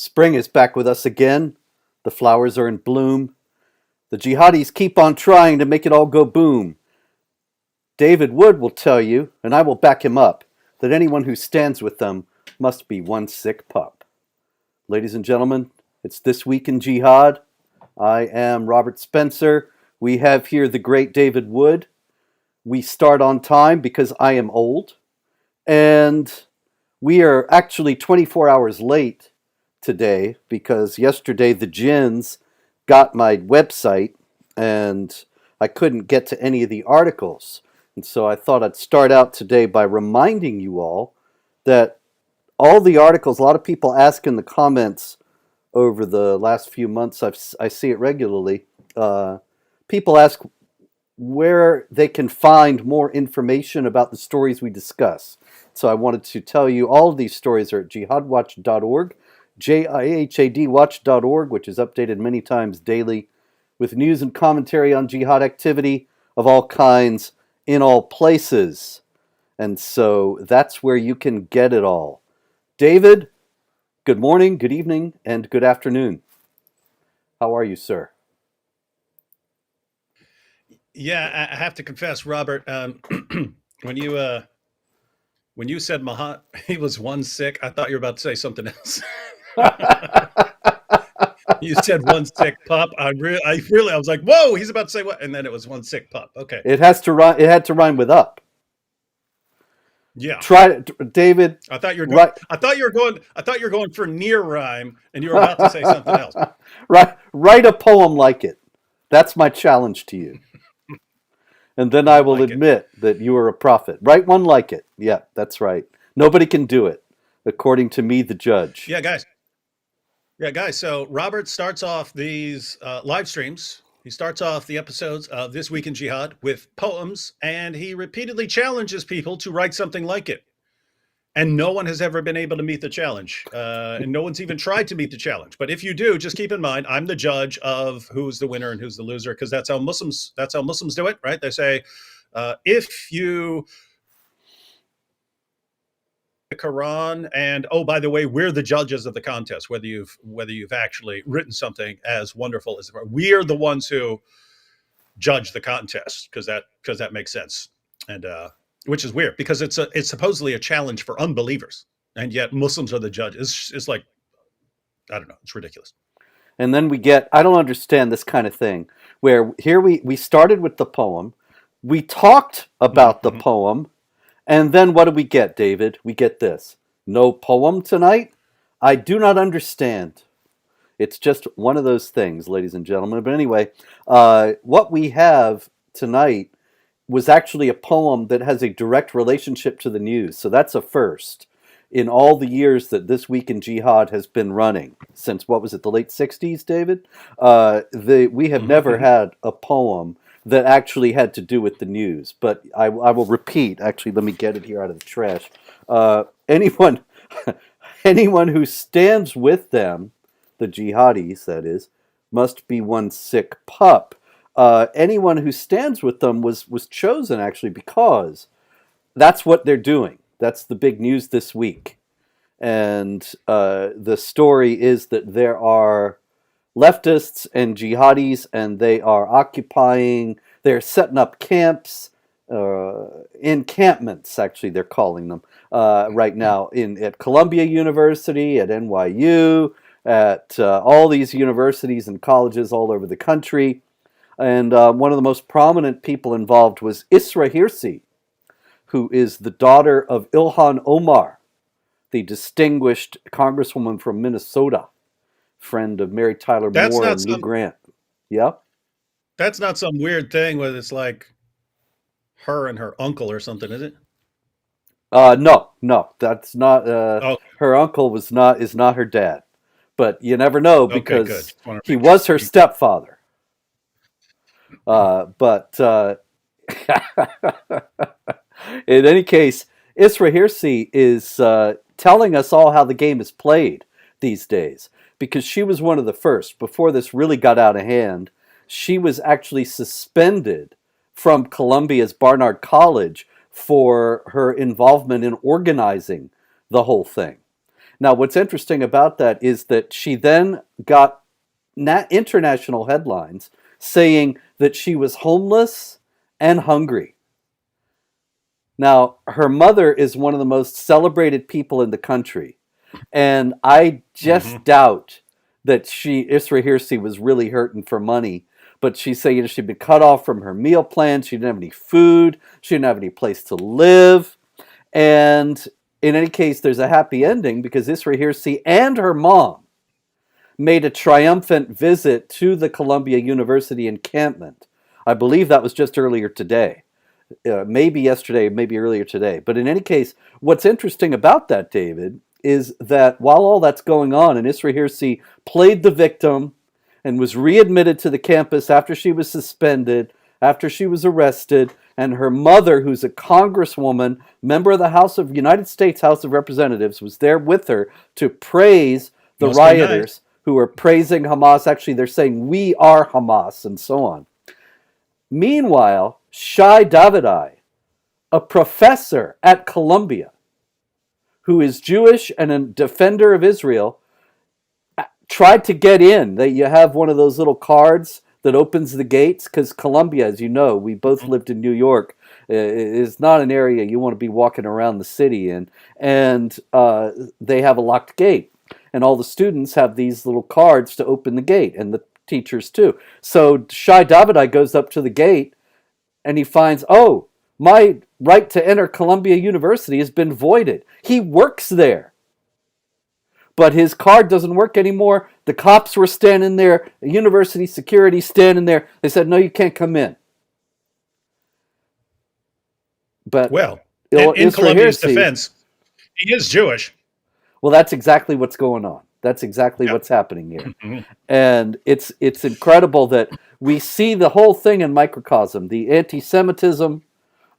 Spring is back with us again. The flowers are in bloom. The jihadis keep on trying to make it all go boom. David Wood will tell you, and I will back him up, that anyone who stands with them must be one sick pup. Ladies and gentlemen, it's This Week in Jihad. I am Robert Spencer. We have here the great David Wood. We start on time because I am old. And we are actually 24 hours late today because yesterday the Jinns got my website and I couldn't get to any of the articles. And so I thought I'd start out today by reminding you all that all the articles, a lot of people ask in the comments over the last few months, I see it regularly, people ask where they can find more information about the stories we discuss. So I wanted to tell you all of these stories are at JihadWatch.org, JIHAD watch.org, which is updated many times daily with news and commentary on jihad activity of all kinds in all places. And so that's where you can get it all. David, good morning, good evening, and good afternoon. How are you, sir? Yeah, I have to confess, Robert, when you said Mahat, he was one sick, I thought you were about to say something else. You said one sick pup. I was like, whoa, he's about to say what? And then it was one sick pup. Okay. It had to rhyme with up. Yeah. Try it, David. I thought you were going for near rhyme, and you were about to say something else. Write a poem like it. That's my challenge to you. And then I will admit that you are a prophet. Write one like it. Yeah, that's right. Nobody can do it, according to me, the judge. Yeah, guys. So Robert starts off these live streams. He starts off the episodes of This Week in Jihad with poems, and he repeatedly challenges people to write something like it. And no one has ever been able to meet the challenge. And no one's even tried to meet the challenge. But if you do, just keep in mind, I'm the judge of who's the winner and who's the loser, because that's how Muslims do it, right? They say, if you the Quran, and oh, by the way, we're the judges of the contest, whether you've actually written something as wonderful as we're the ones who judge the contest, because that makes sense. And which is weird because it's supposedly a challenge for unbelievers, and yet Muslims are the judges. It's like, I don't know, it's ridiculous. And then I don't understand this kind of thing, where here we started with the poem, we talked about the poem, and then what do we get, David? We get this. No poem tonight? I do not understand. It's just one of those things, ladies and gentlemen. But anyway, what we have tonight was actually a poem that has a direct relationship to the news. So that's a first in all the years that This Week in Jihad has been running. Since, what was it, the late 60s, David? We have never had a poem that actually had to do with the news. But I will repeat, actually, let me get it here out of the trash. Anyone who stands with them, the jihadis, that is, must be one sick pup. Anyone who stands with them was chosen, actually, because that's what they're doing. That's the big news this week. And the story is that there are leftists and jihadis, and they are they're setting up camps, encampments, actually, they're calling them, right now at Columbia University, at NYU, at all these universities and colleges all over the country. And one of the most prominent people involved was Isra Hirsi, who is the daughter of Ilhan Omar, the distinguished congresswoman from Minnesota, friend of Mary Tyler Moore and Lou Grant. Yeah? That's not some weird thing where it's like her and her uncle or something, is it? No, that's not. Her uncle is not her dad. But you never know, because he was her stepfather. But in any case, Isra Hirsi is telling us all how the game is played these days, because she was one of the first. Before this really got out of hand, she was actually suspended from Columbia's Barnard College for her involvement in organizing the whole thing. Now, what's interesting about that is that she then got international headlines saying that she was homeless and hungry. Now, her mother is one of the most celebrated people in the country. And I just Hmm. doubt that Isra Hirsi was really hurting for money. But she said, she'd been cut off from her meal plan. She didn't have any food. She didn't have any place to live. And in any case, there's a happy ending because Isra Hirsi and her mom made a triumphant visit to the Columbia University encampment. I believe that was just earlier today. Maybe yesterday, maybe earlier today. But in any case, what's interesting about that, David, is that while all that's going on, and Isra Hirsi played the victim and was readmitted to the campus after she was suspended, after she was arrested, and her mother, who's a congresswoman, member of the United States House of Representatives, was there with her to praise the Must be nice. rioters who are praising Hamas. Actually, they're saying, "We are Hamas," and so on. Meanwhile, Shai Davidai, a professor at Columbia, who is Jewish and a defender of Israel, tried to get in. That you have one of those little cards that opens the gates, because Columbia, as you know, we both lived in New York, is not an area you want to be walking around the city in, and they have a locked gate, and all the students have these little cards to open the gate, and the teachers too. So Shai Davidai goes up to the gate, and he finds, oh, my right to enter Columbia University has been voided. He works there, but his card doesn't work anymore. The cops were standing there, the university security standing there. They said, no, you can't come in. But Well, in Isra Columbia's Hirsi, defense, he is Jewish. well, that's exactly what's going on. That's exactly Yeah. what's happening here. Mhm. And it's incredible that we see the whole thing in microcosm. The anti-Semitism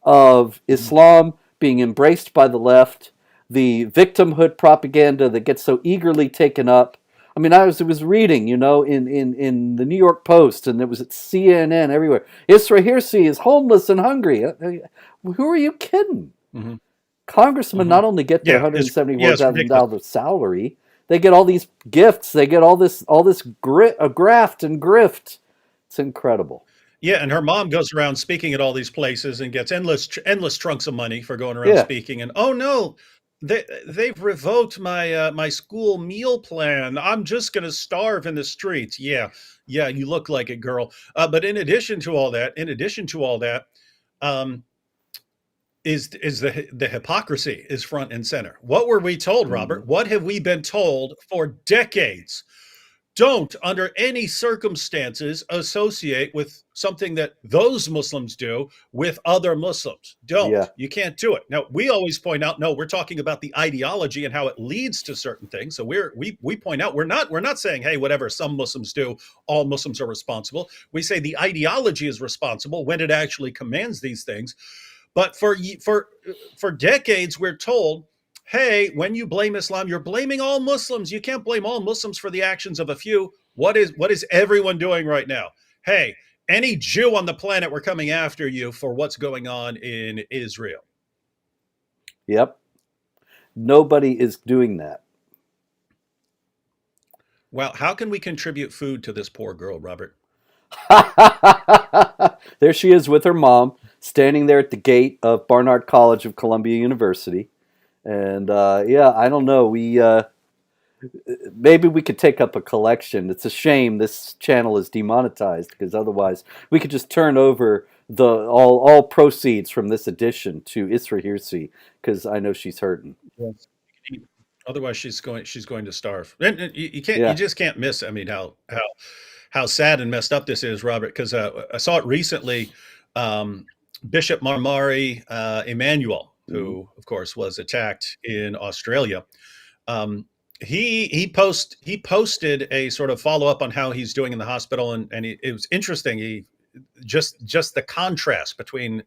of Islam being embraced by the left, the victimhood propaganda that gets so eagerly taken up. I mean, I was reading, in the New York Post, and it was at CNN everywhere. Isra Hirsi is homeless and hungry. Who are you kidding? Mhm. Congressmen Mhm. not only get their Yeah, it's ridiculous. $174,000 salary, they get all these gifts. They get all this graft and grift. It's incredible. Yeah, and her mom goes around speaking at all these places and gets endless trunks of money for going around Yeah. speaking. And oh no, they've revoked my school meal plan. I'm just going to starve in the streets. Yeah, yeah, you look like it, girl. But in addition to all that, um, is the hypocrisy is front and center. What were we told, Mhm. Robert? What have we been told for decades? Don't, under any circumstances, associate with something that those Muslims do with other Muslims. Don't. Yeah. You can't do it. Now, we always point out, no, we're talking about the ideology and how it leads to certain things. So we point out we're not saying, hey, whatever some Muslims do, all Muslims are responsible. We say the ideology is responsible when it actually commands these things. But for decades, we're told, hey, when you blame Islam, you're blaming all Muslims. You can't blame all Muslims for the actions of a few. What is everyone doing right now? Hey, any Jew on the planet, we're coming after you for what's going on in Israel. Yep. Nobody is doing that. Well, how can we contribute food to this poor girl, Robert? There she is with her mom, standing there at the gate of Barnard College of Columbia University. And yeah, I don't know. Maybe we could take up a collection. It's a shame this channel is demonetized, because otherwise we could just turn over the all proceeds from this edition to Isra Hirsi, because I know she's hurting. Yes. Otherwise, she's going to starve. And you Yeah. just can't miss. I mean, how sad and messed up this is, Robert. Because I saw it recently. Bishop Marmari Emmanuel, Mhm. who of course was attacked in Australia, um, he posted a sort of follow up on how he's doing in the hospital, and it was interesting. He just the contrast between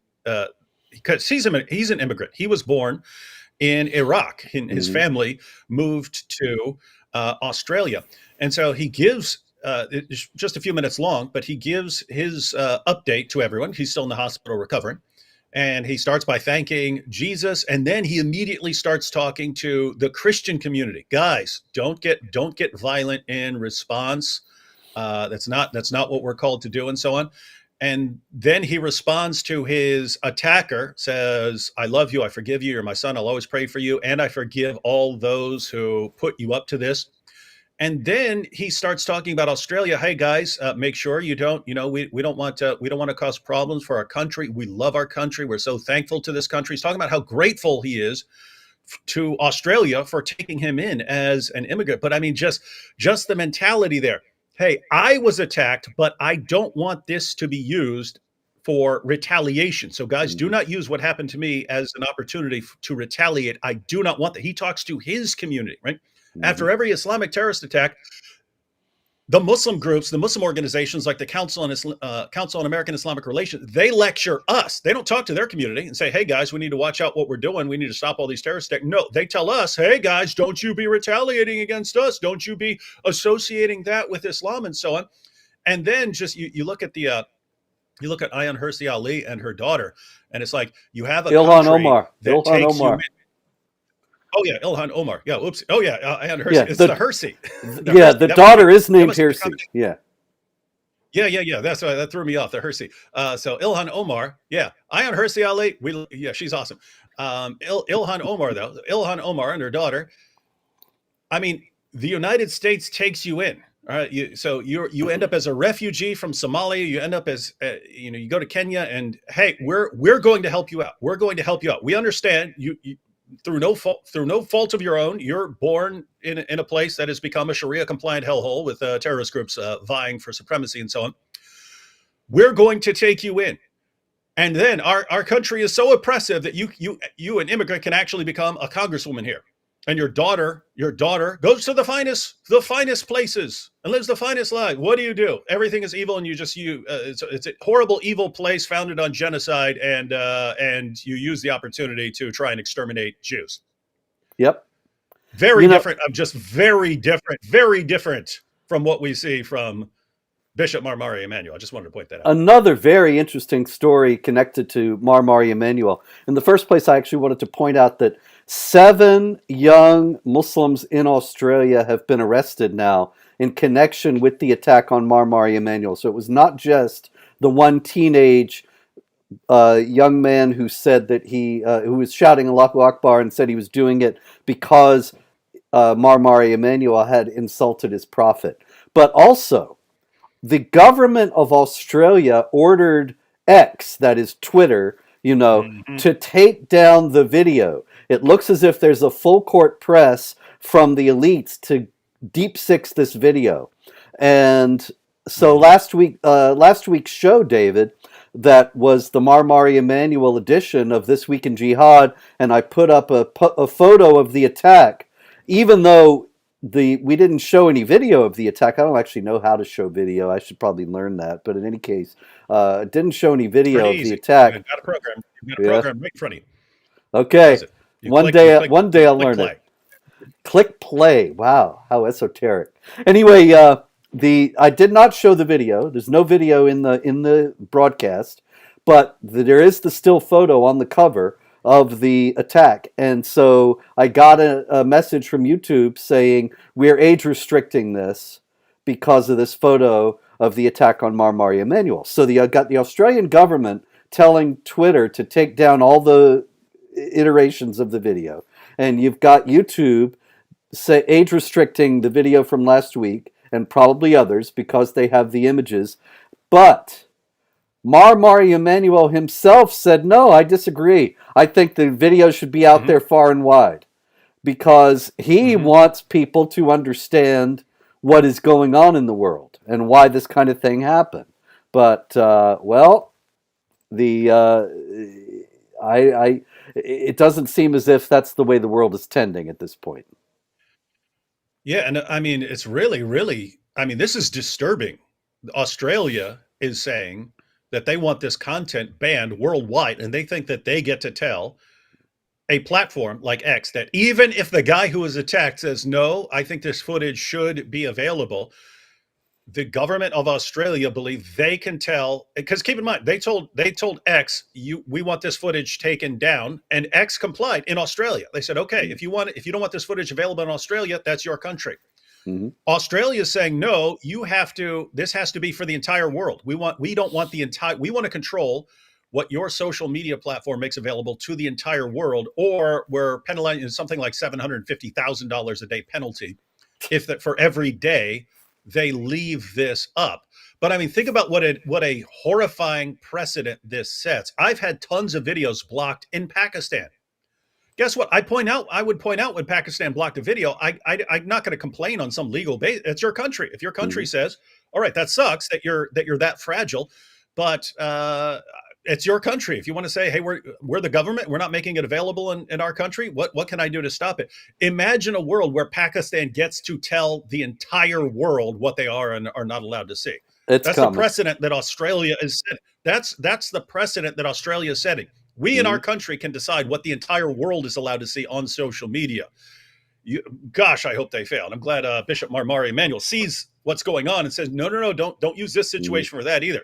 because he's an immigrant. He was born in Iraq. His Mhm. family moved to Australia, and so he gives. It's just a few minutes long, but he gives his update to everyone. He's still in the hospital recovering, and he starts by thanking Jesus, and then he immediately starts talking to the Christian community. Guys, don't get violent in response. That's not what we're called to do, and so on. And then he responds to his attacker, says, "I love you, I forgive you, you're my son, I'll always pray for you, and I forgive all those who put you up to this." And then he starts talking about Australia. Hey guys, make sure you don't, we don't want to cause problems for our country. We love our country. We're so thankful to this country. He's talking about how grateful he is to Australia for taking him in as an immigrant. But I mean, just the mentality there. Hey, I was attacked, but I don't want this to be used for retaliation. So guys, do not use what happened to me as an opportunity to retaliate. I do not want that. He talks to his community, right? After every Islamic terrorist attack, the Muslim groups, the Muslim organizations like the Council on American Islamic Relations, they lecture us. They don't talk to their community and say, hey, guys, we need to watch out what we're doing. We need to stop all these terrorist attacks. No, they tell us, hey, guys, don't you be retaliating against us. Don't you be associating that with Islam and so on. And then just you look at you look at Ayaan Hirsi Ali and her daughter, and it's like you have a Ilhan country Omar. that Ilhan takes Omar. you in. Oh yeah, Ilhan Omar. Yeah, oops. Oh yeah, Ayaan Hirsi. Yeah, It's the Hirsi. Yeah, the daughter is named Hirsi. Yeah. Yeah. That threw me off. The Hirsi. So Ilhan Omar. Yeah, Ayaan Hirsi Ali. Yeah, she's awesome. Ilhan Omar though. Ilhan Omar and her daughter. I mean, the United States takes you in. All right, you end up as a refugee from Somalia. You end up as you go to Kenya, and hey, we're going to help you out. We're going to help you out. We understand you through no fault of your own. You're born in a place that has become a Sharia compliant hellhole with terrorist groups vying for supremacy and so on. We're going to take you in. And then our country is so oppressive that you an immigrant can actually become a congresswoman here. And your daughter goes to the finest places and lives the finest life. What do? Everything is evil, and it's a horrible, evil place founded on genocide, and you use the opportunity to try and exterminate Jews. Yep. Very different. I'm just very different from what we see from Bishop Marmari Emanuel. I just wanted to point that out. Another very interesting story connected to Marmari Emanuel. In the first place, I actually wanted to point out that 7 young Muslims in Australia have been arrested now in connection with the attack on Marmari Emanuel. So it was not just the one teenage young man who said that who was shouting Allahu Akbar and said he was doing it because Marmari Emanuel had insulted his prophet. But also, the government of Australia ordered X, that is Twitter, to take down the video. It looks as if there's a full court press from the elites to deep six this video. And so last week's show, David, that was the Marmari Emanuel edition of This Week in Jihad, and I put up a photo of the attack, even though we didn't show any video of the attack. I don't actually know how to show video. I should probably learn that. But in any case, didn't show any video of the attack. You've got a program. You've got a program right in front of you. Okay. One day I'll learn it. Click play. Wow, how esoteric. Anyway, I did not show the video. There's no video in the broadcast, but there is the still photo on the cover of the attack. And so I got a message from YouTube saying, we're age restricting this because of this photo of the attack on Marmari Emanuel. So got the Australian government telling Twitter to take down all the iterations of the video. And you've got YouTube age restricting the video from last week, and probably others because they have the images. But Marmari Emanuel himself said, no, I disagree. I think the video should be out there far and wide because he wants people to understand what is going on in the world and why this kind of thing happened. But, it doesn't seem as if that's the way the world is tending at this point. Yeah, and I mean, it's really, I mean, this is disturbing. Australia is saying that they want this content banned worldwide, and they think that they get to tell a platform like X that even if the guy who was attacked says, no, I think this footage should be available, the government of Australia believe they can tell, because keep in mind they told X, we want this footage taken down, and X complied in Australia. They said, okay, if you don't want this footage available in Australia, that's your country. Mm-hmm. Australia is saying, no, this has to be for the entire world. We want to control what your social media platform makes available to the entire world, or we're penalizing something like $750,000 a day penalty if that for every day they leave this up. But I mean, think about what a horrifying precedent this sets. I've had tons of videos blocked in Pakistan. Guess what? I would point out when Pakistan blocked a video. I'm not going to complain on some legal basis. It's your country. If your country Mm-hmm. says, "All right, that sucks that you're that fragile," but it's your country. If you want to say, "Hey, we're the government. We're not making it available in our country," what can I do to stop it? Imagine a world where Pakistan gets to tell the entire world what they are and are not allowed to see. It's That's the coming. precedent that Australia is setting. That's the precedent that Australia is setting. We in Mm-hmm. our country can decide what the entire world is allowed to see on social media. Gosh, I hope they fail. I'm glad Bishop Marmari Emanuel sees what's going on and says, no, don't use this Mm-hmm. situation for that either.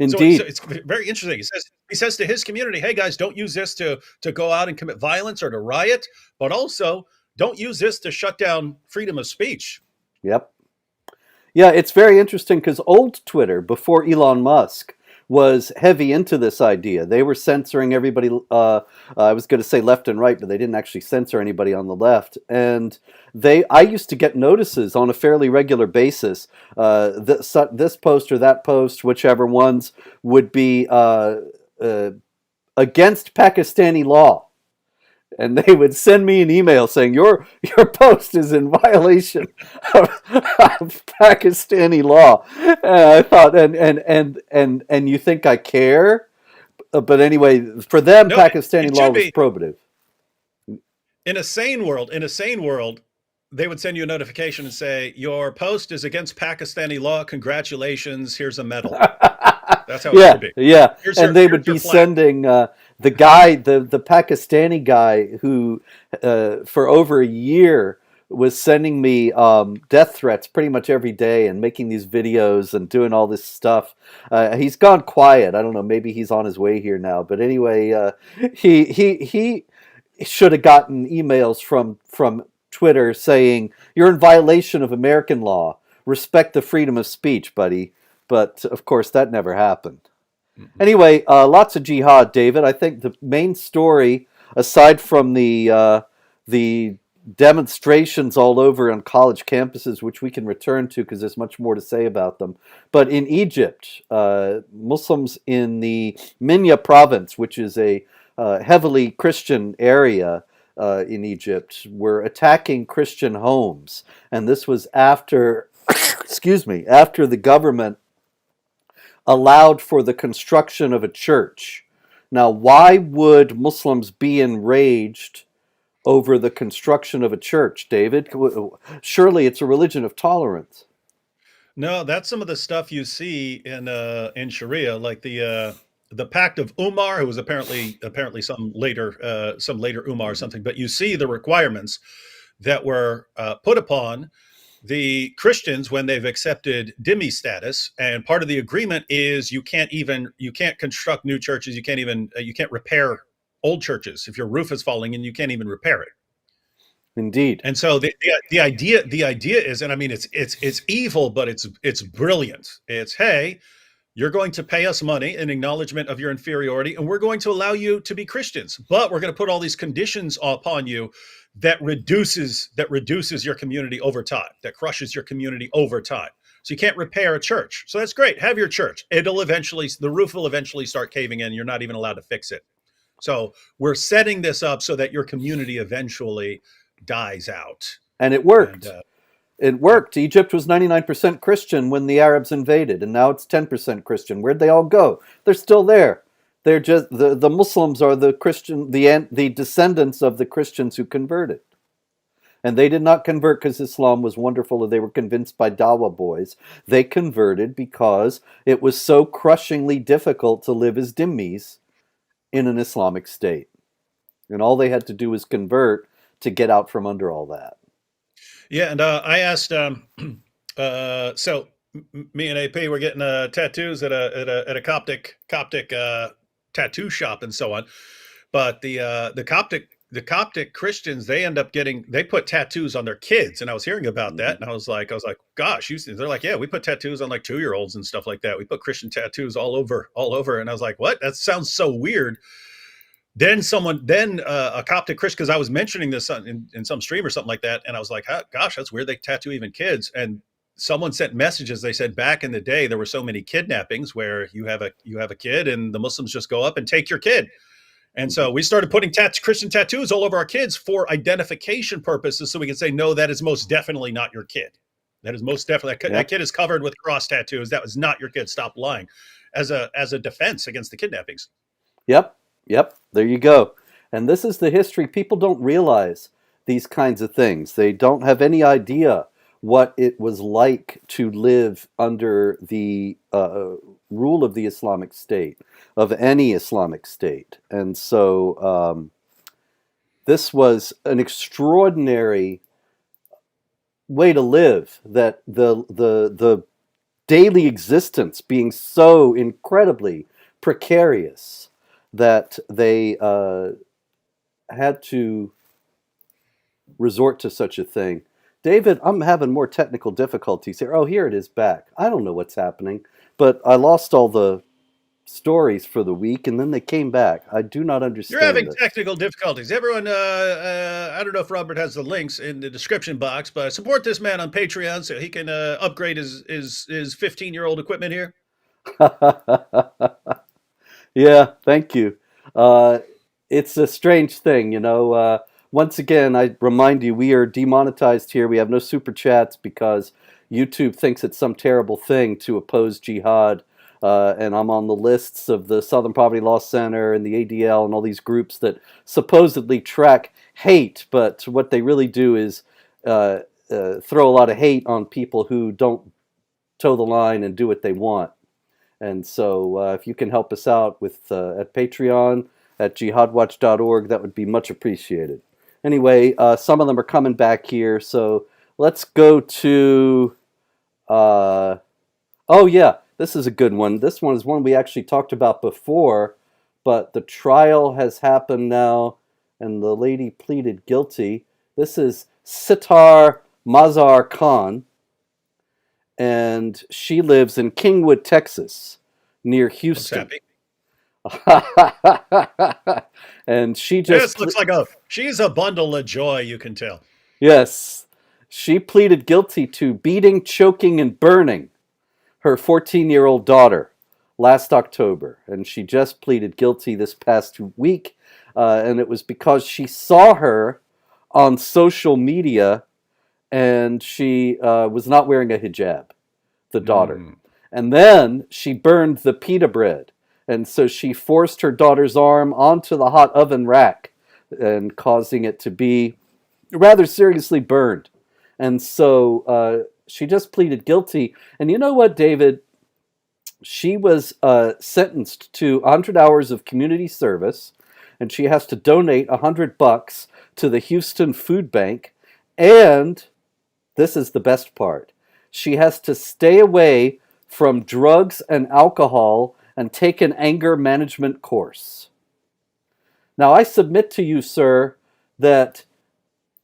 So Indeed. it's very interesting. He says to his community, hey guys, don't use this to go out and commit violence or to riot, but also don't use this to shut down freedom of speech. Yep. Yeah, it's very interesting because old Twitter, before Elon Musk, was heavy into this idea. They were censoring everybody. I was going to say left and right, but they didn't actually censor anybody on the left. And I used to get notices on a fairly regular basis. This post or that post, whichever ones, would be against Pakistani law. And they would send me an email saying your post is in violation of Pakistani law. And I thought, and you think I care? But anyway, for them, No, Pakistani it law should was be. probative. In a sane world, they would send you a notification and say, your post is against Pakistani law. Congratulations. Here's a medal. That's how it Yeah, should be. yeah, and they would Here's your be plaque. sending the guy, the Pakistani guy who, for over a year, was sending me death threats pretty much every day and making these videos and doing all this stuff. He's gone quiet. I don't know. Maybe he's on his way here now. But anyway, he should have gotten emails from Twitter saying you're in violation of American law. Respect the freedom of speech, buddy. But of course, that never happened. Mm-hmm. Anyway, lots of jihad, David. I think the main story, aside from the demonstrations all over on college campuses, which we can return to because there's much more to say about them. But in Egypt, Muslims in the Minya province, which is a heavily Christian area in Egypt, were attacking Christian homes, and this was after, excuse me, after the government allowed for the construction of a church. Now, why would Muslims be enraged over the construction of a church, David? Surely it's a religion of tolerance. No, that's some of the stuff you see in Sharia, like the Pact of Umar, who was apparently some later Umar or something. But you see the requirements that were put upon the Christians when they've accepted dhimmi status, and part of the agreement is you can't construct new churches. You can't repair old churches. If your roof is falling in, you can't even repair it. Indeed. And so the idea is, and I mean it's evil, but it's brilliant. It's, hey, you're going to pay us money in acknowledgement of your inferiority, and we're going to allow you to be Christians, but we're going to put all these conditions upon you that reduces your community over time, that crushes your community over time. So you can't repair a church. So that's great. Have your church. The roof will eventually start caving in. You're not even allowed to fix it. So we're setting this up so that your community eventually dies out. And it worked. And, it worked. Egypt was 99% Christian when the Arabs invaded, and now it's 10% Christian. Where'd they all go? They're still there. They're just the Muslims are the descendants of the Christians who converted. And they did not convert because Islam was wonderful or they were convinced by Dawah boys. They converted because it was so crushingly difficult to live as dhimmis in an Islamic state. And all they had to do was convert to get out from under all that. yeah, and I asked, so Me and AP were getting tattoos at a Coptic tattoo shop and so on. But the Coptic Christians, they put tattoos on their kids, and I was hearing about Mm-hmm. that, and I was like, gosh, they're like, yeah, we put tattoos on like 2-year-olds and stuff like that. We put Christian tattoos all over, and I was like, what? That sounds so weird. Then a Coptic Christian, because I was mentioning this in some stream or something like that, and I was like, oh, gosh, that's weird. They tattoo even kids. And someone sent messages. They said back in the day there were so many kidnappings where you have a kid and the Muslims just go up and take your kid. And Mm-hmm. so we started putting Christian tattoos all over our kids for identification purposes, so we can say, no, that is most definitely not your kid. That is most definitely that Yep. kid is covered with cross tattoos. That was not your kid. Stop lying, as a defense against the kidnappings. Yep. Yep. There you go. And this is the history. People don't realize these kinds of things. They don't have any idea what it was like to live under the rule of the Islamic State, of any Islamic state. And so this was an extraordinary way to live, that the daily existence being so incredibly precarious that they had to resort to such a thing. David, I'm having more technical difficulties here. Oh, here it is back. I don't know what's happening, but I lost all the stories for the week and then they came back. I do not You're understand having this. technical difficulties. Everyone, I don't know if Robert has the links in the description box, but support this man on Patreon so he can upgrade his 15-year-old equipment here. Yeah, thank you. Uh, it's a strange thing, you know. Once again, I remind you, we are demonetized here. We have no super chats because YouTube thinks it's some terrible thing to oppose jihad. And I'm on the lists of the Southern Poverty Law Center and the ADL and all these groups that supposedly track hate, but what they really do is throw a lot of hate on people who don't toe the line and do what they want. And so if you can help us out with at Patreon at jihadwatch.org, that would be much appreciated. Anyway, some of them are coming back here, so let's go to. Uh, oh yeah, this is a good one. This one is one we actually talked about before, but the trial has happened now, and the lady pleaded guilty. This is Sitar Mazar Khan, and she lives in Kingwood, Texas, near Looks Houston. happy. And she just, This looks like she's a bundle of joy, you can tell. yes, she pleaded guilty to beating, choking, and burning her 14-year-old daughter last October. And she just pleaded guilty this past week. And it was because she saw her on social media and she was not wearing a hijab, the daughter. Mm. And then she burned the pita bread. And so she forced her daughter's arm onto the hot oven rack and causing it to be rather seriously burned. And so she just pleaded guilty. And you know what, David? She was sentenced to 100 hours of community service, and she has to donate $100 to the Houston Food Bank. And this is the best part. She has to stay away from drugs and alcohol and take an anger management course. Now, I submit to you, sir, that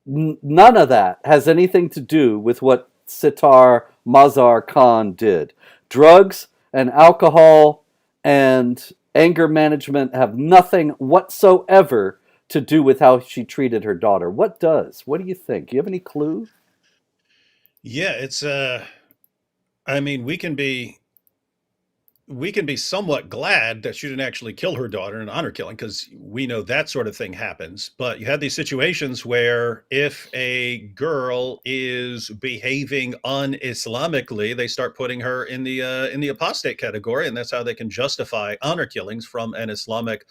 none of that has anything to do with what Sitar Mazar Khan did. Drugs and alcohol and anger management have nothing whatsoever to do with how she treated her daughter. What does? What do you think? Do you have any clue? Yeah, it's I mean, we can be somewhat glad that she didn't actually kill her daughter in an honor killing, because we know that sort of thing happens. But you have these situations where if a girl is behaving un-Islamically, they start putting her in the apostate category, and that's how they can justify honor killings from an Islamic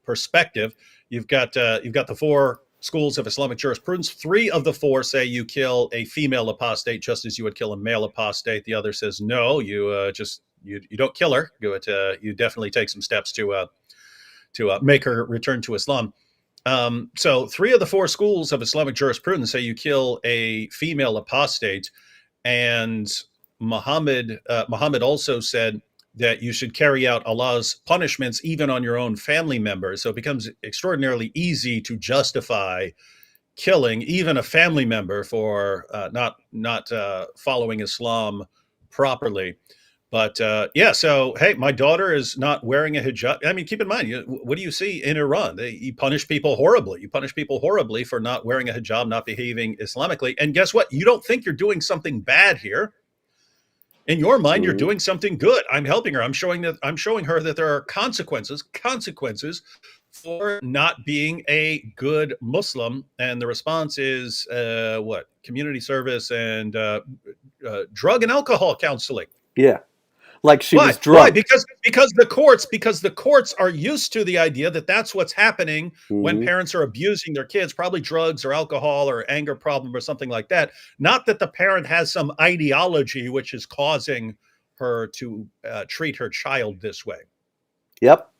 perspective. You've got the four schools of Islamic jurisprudence. Three of the four say you kill a female apostate just as you would kill a male apostate. The other says no, you don't kill her. You definitely take some steps to make her return to Islam. So three of the four schools of Islamic jurisprudence say you kill a female apostate, and Muhammad also said that you should carry out Allah's punishments even on your own family members. So it becomes extraordinarily easy to justify killing even a family member for not following Islam properly. But yeah, so hey, my daughter is not wearing a hijab. I mean, keep in mind, what do you see in Iran? You punish people horribly. You punish people horribly for not wearing a hijab, not behaving Islamically. And guess what? You don't think you're doing something bad here. In your mind, you're doing something good. I'm helping her. I'm showing her that there are consequences for not being a good Muslim. And the response is what? Community service and drug and alcohol counseling. Yeah. Like she was Why? drunk. Because the courts are used to the idea that that's what's happening when parents are abusing their kids, probably drugs or alcohol or anger problem or something like that. Not that the parent has some ideology which is causing her to treat her child this way. Yep.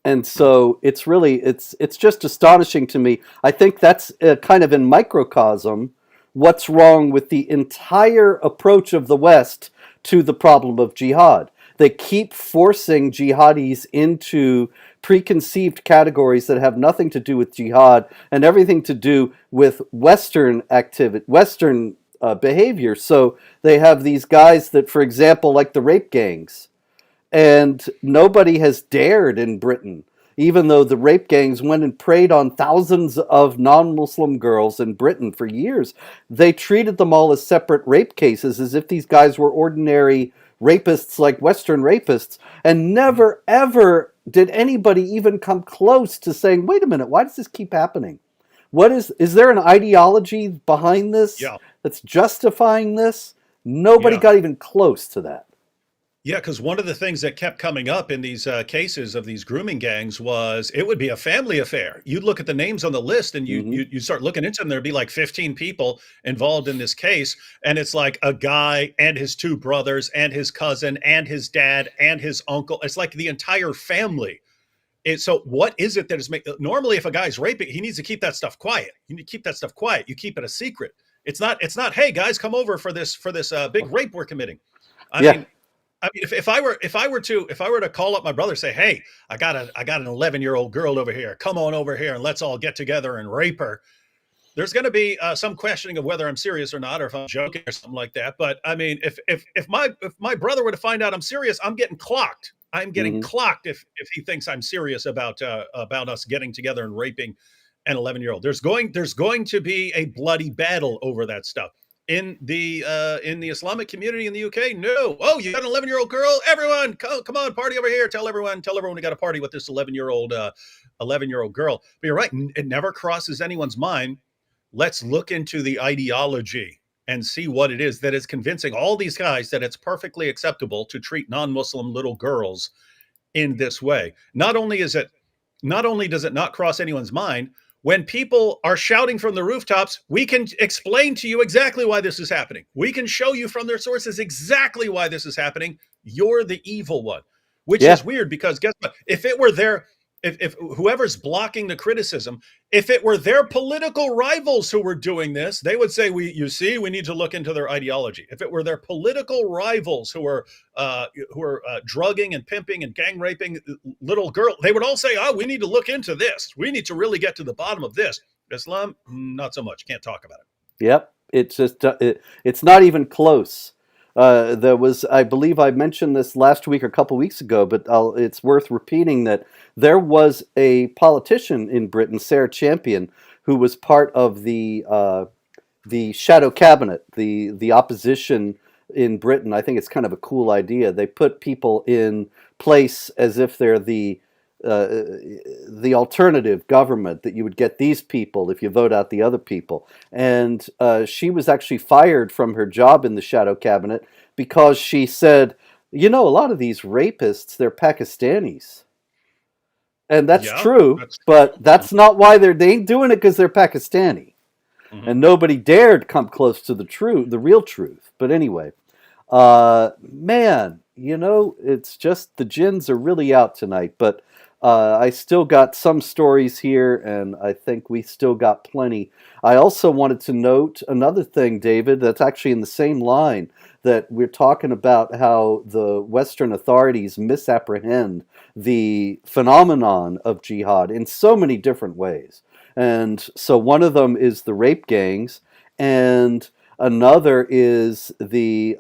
And so it's just astonishing to me. I think that's kind of in microcosm what's wrong with the entire approach of the West to the problem of jihad. They keep forcing jihadis into preconceived categories that have nothing to do with jihad and everything to do with Western activity, Western behavior. So they have these guys that, for example, like the rape gangs. And nobody has dared in Britain, even though the rape gangs went and preyed on thousands of non-Muslim girls in Britain for years. They treated them all as separate rape cases, as if these guys were ordinary rapists like Western rapists. And never, ever did anybody even come close to saying, wait a minute, why does this keep happening? Is there an ideology behind this that's justifying this? Nobody got even close to that. Yeah, because one of the things that kept coming up in these cases of these grooming gangs was it would be a family affair. You'd look at the names on the list and you start looking into them. There'd be like 15 people involved in this case. And it's like a guy and his two brothers and his cousin and his dad and his uncle. It's like the entire family. So what is it that is normally if a guy's raping, he needs to keep that stuff quiet. You need to keep that stuff quiet. You keep it a secret. It's not, hey guys, come over for this big rape we're committing. I mean, if I were to call up my brother and say, hey, I got an 11-year-old girl over here, come on over here and let's all get together and rape her. There's going to be some questioning of whether I'm serious or not, or if I'm joking or something like that. But I mean, if my brother were to find out I'm serious, I'm getting clocked. I'm getting clocked if he thinks I'm serious about us getting together and raping an 11-year-old. There's going to be a bloody battle over that stuff. In the Islamic community in the UK, no. Oh, you got an 11-year-old girl? Everyone, come on, party over here. Tell everyone we got a party with this 11-year-old girl. But you're right, it never crosses anyone's mind. Let's look into the ideology and see what it is that is convincing all these guys that it's perfectly acceptable to treat non-Muslim little girls in this way. Not only does it not cross anyone's mind, when people are shouting from the rooftops, we can explain to you exactly why this is happening. We can show you from their sources exactly why this is happening. You're the evil one, which is weird because guess what? If it were if whoever's blocking the criticism, if it were their political rivals who were doing this, they would say, we need to look into their ideology. If it were their political rivals who are drugging and pimping and gang raping little girls, they would all say, we need to look into this. We need to really get to the bottom of this. Islam, not so much. Can't talk about it. Yep. It's just, it's not even close. There was, I believe I mentioned this last week or a couple weeks ago, but it's worth repeating that there was a politician in Britain, Sarah Champion, who was part of the shadow cabinet, the opposition in Britain. I think it's kind of a cool idea. They put people in place as if they're the alternative government, that you would get these people if you vote out the other people. And she was actually fired from her job in the shadow cabinet because she said, a lot of these rapists, they're Pakistanis. And that's true, but that's not why they ain't doing it because they're Pakistani. And nobody dared come close to the real truth. But anyway, man, it's just the jinns are really out tonight. But I still got some stories here, and I think we still got plenty. I also wanted to note another thing, David, that's actually in the same line, that we're talking about how the Western authorities misapprehend the phenomenon of jihad in so many different ways. And so one of them is the rape gangs, and another is the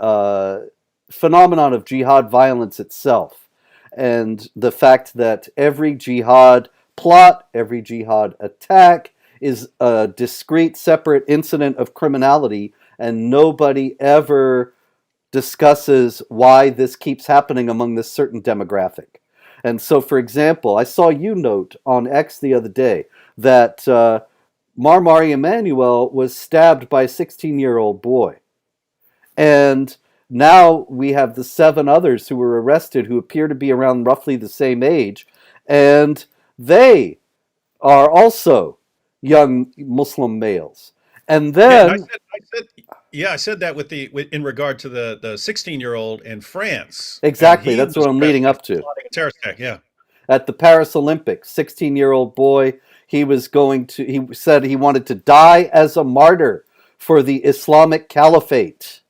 phenomenon of jihad violence itself, and the fact that every jihad plot, every jihad attack is a discrete, separate incident of criminality, and nobody ever discusses why this keeps happening among this certain demographic. And so, for example, I saw you note on X the other day that Marmari Emanuel was stabbed by a 16-year-old boy. And now we have the 7 others who were arrested who appear to be around roughly the same age. And they are also young Muslim males. And Yeah, and then, I said that in regard to the 16-year-old in France, and exactly, he that's was what I'm leading arrested up for to. plotting a terrorist attack. Yeah. At the Paris Olympics, 16-year-old boy, he said he wanted to die as a martyr for the Islamic Caliphate.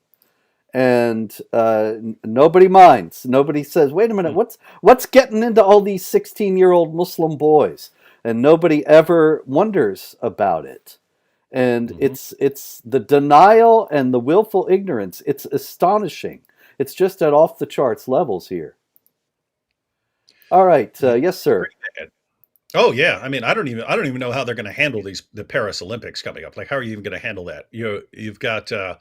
And nobody minds. Nobody says, "Wait a minute, Hmm. what's getting into all these 16-year-old Muslim boys?" And nobody ever wonders about it. And Hmm. it's the denial and the willful ignorance. It's astonishing. It's just at off the charts levels here. All right, Yeah, yes, it's sir. pretty bad. Oh yeah, I mean, I don't even know how they're going to handle the Paris Olympics coming up. Like, how are you even going to handle that? You've got a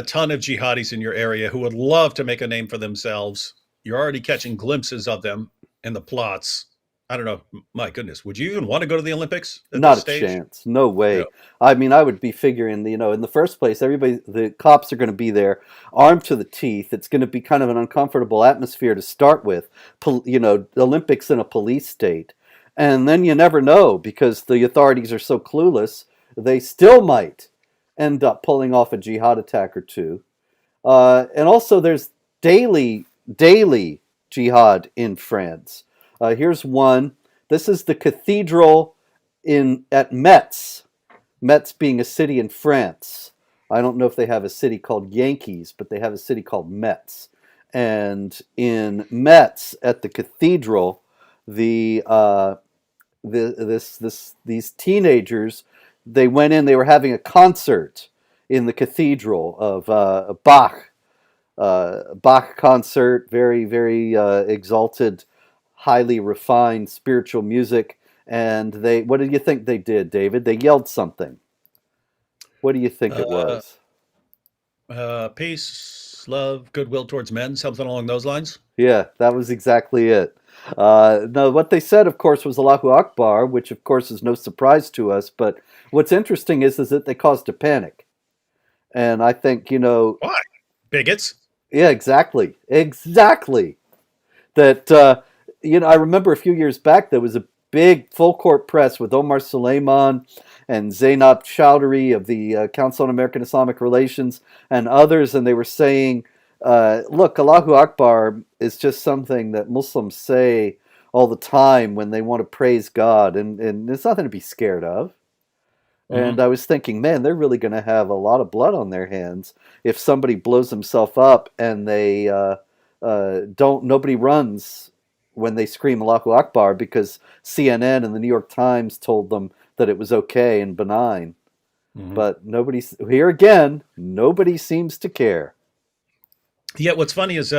ton of jihadis in your area who would love to make a name for themselves. You're already catching glimpses of them in the plots. I don't know. My goodness, would you even want to go to the Olympics at Not this a stage? chance. No Yeah. way. I mean, I would be figuring, in the first place, the cops are going to be there armed to the teeth. It's going to be kind of an uncomfortable atmosphere to start with. Olympics in a police state. And then you never know because the authorities are so clueless, they still might end up pulling off a jihad attack or two. And also, there's daily jihad in France. Here's one. This is the cathedral in at Metz. Metz being a city in France. I don't know if they have a city called Yankees, but they have a city called Metz. And in Metz, at the cathedral, the these teenagers, they went in. They were having a concert in the cathedral of Bach. Bach concert, very, very exalted, highly refined spiritual music. And what do you think they did, David? They yelled something. What do you think it Uh, was? Peace, love, goodwill towards men, something along those lines. Yeah, that was exactly it. No, what they said, of course, was Allahu Akbar, which, of course, is no surprise to us. But what's interesting is that they caused a panic. And I think, Why? Bigots. yeah, exactly. Exactly. That I remember a few years back there was a big full court press with Omar Suleiman and Zainab Chowdhury of the Council on American Islamic Relations and others, and they were saying, "Look, Allahu Akbar is just something that Muslims say all the time when they want to praise God, and it's nothing to be scared of." And Hmm. I was thinking, man, they're really going to have a lot of blood on their hands if somebody blows himself up and they don't. Nobody runs when they scream Allahu Akbar because CNN and the New York Times told them that it was okay and benign. Hmm. But here again, nobody seems to care. Yeah, what's funny is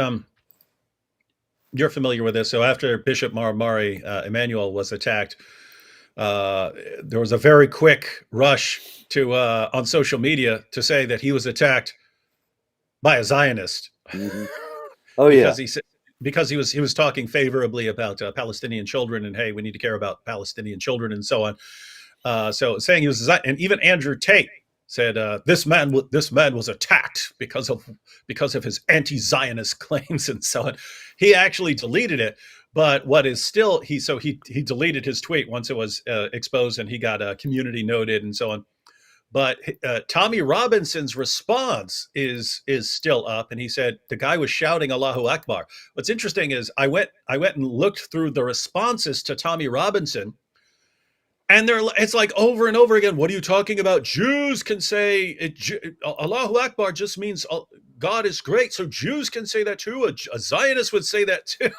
you're familiar with this. So after Bishop Marmari Emmanuel was attacked, uh, there was a very quick rush to on social media to say that he was attacked by a Zionist Hmm. Oh because yeah. he said because he was talking favorably about Palestinian children and hey, we need to care about Palestinian children and so on. So saying he was, and even Andrew Tate said this man was attacked because of his anti-Zionist claims and so on. He actually deleted it, but what is still he deleted his tweet once it was exposed and he got community noted and so on. But Tommy Robinson's response is still up, and he said the guy was shouting Allahu Akbar. What's interesting is I went and looked through the responses to Tommy Robinson, and it's like over and over again. What are you talking about? Jews can say Allahu Akbar just means God is great, so Jews can say that too. A Zionist would say that too.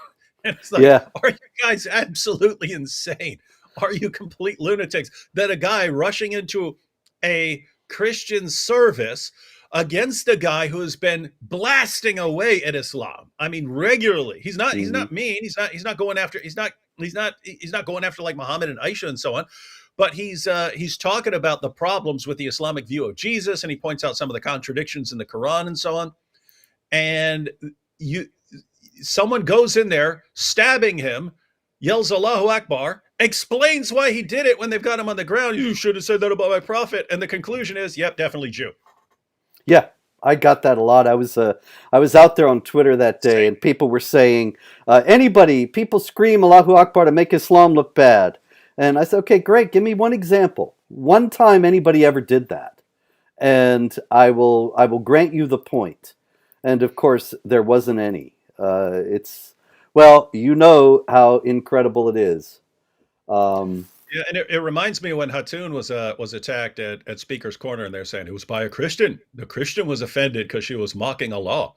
And it's like, Yeah. are you guys absolutely insane? Are you complete lunatics that a guy rushing into a Christian service against a guy who has been blasting away at Islam? I mean, regularly. He's not mean. He's not going after like Muhammad and Aisha and so on. But he's talking about the problems with the Islamic view of Jesus, and he points out some of the contradictions in the Quran and so on. And someone goes in there, stabbing him, yells Allahu Akbar, explains why he did it when they've got him on the ground. You should have said that about my prophet. And the conclusion is, yep, definitely Jew. Yeah, I got that a lot. I was out there on Twitter that day, and people were saying, people scream Allahu Akbar to make Islam look bad. And I said, okay, great. Give me one example. One time anybody ever did that. And I will grant you the point. And of course, there wasn't any. Well, you know how incredible it is. Yeah, and it reminds me when Hatun was attacked at Speaker's Corner, and they're saying it was by a Christian. The Christian was offended because she was mocking Allah.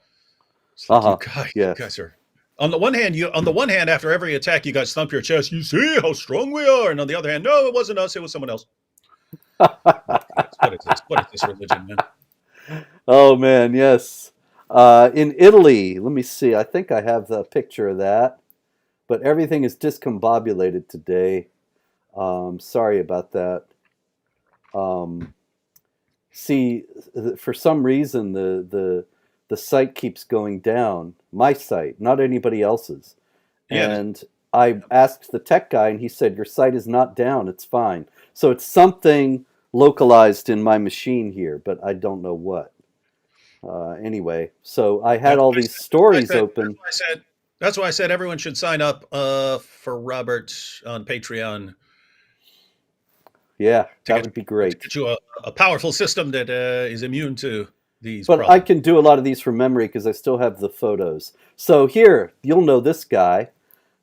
It's like, you guys are on the one hand, after every attack, you guys thump your chest. You see how strong we are, and on the other hand, no, it wasn't us. It was someone else. What is this religion, man? Oh man, yes. In Italy, let me see. I think I have the picture of that, but everything is discombobulated today. Sorry about that. See, for some reason, the site keeps going down. My site, not anybody else's. Yeah. And I asked the tech guy, and he said, your site is not down. It's fine. So it's something localized in my machine here, but I don't know what. Anyway, so I had all these stories open. That's why I said everyone should sign up for Robert on Patreon. Yeah, that would be great. To get you a powerful system that is immune to these But problems. I can do a lot of these from memory because I still have the photos. So here, you'll know this guy.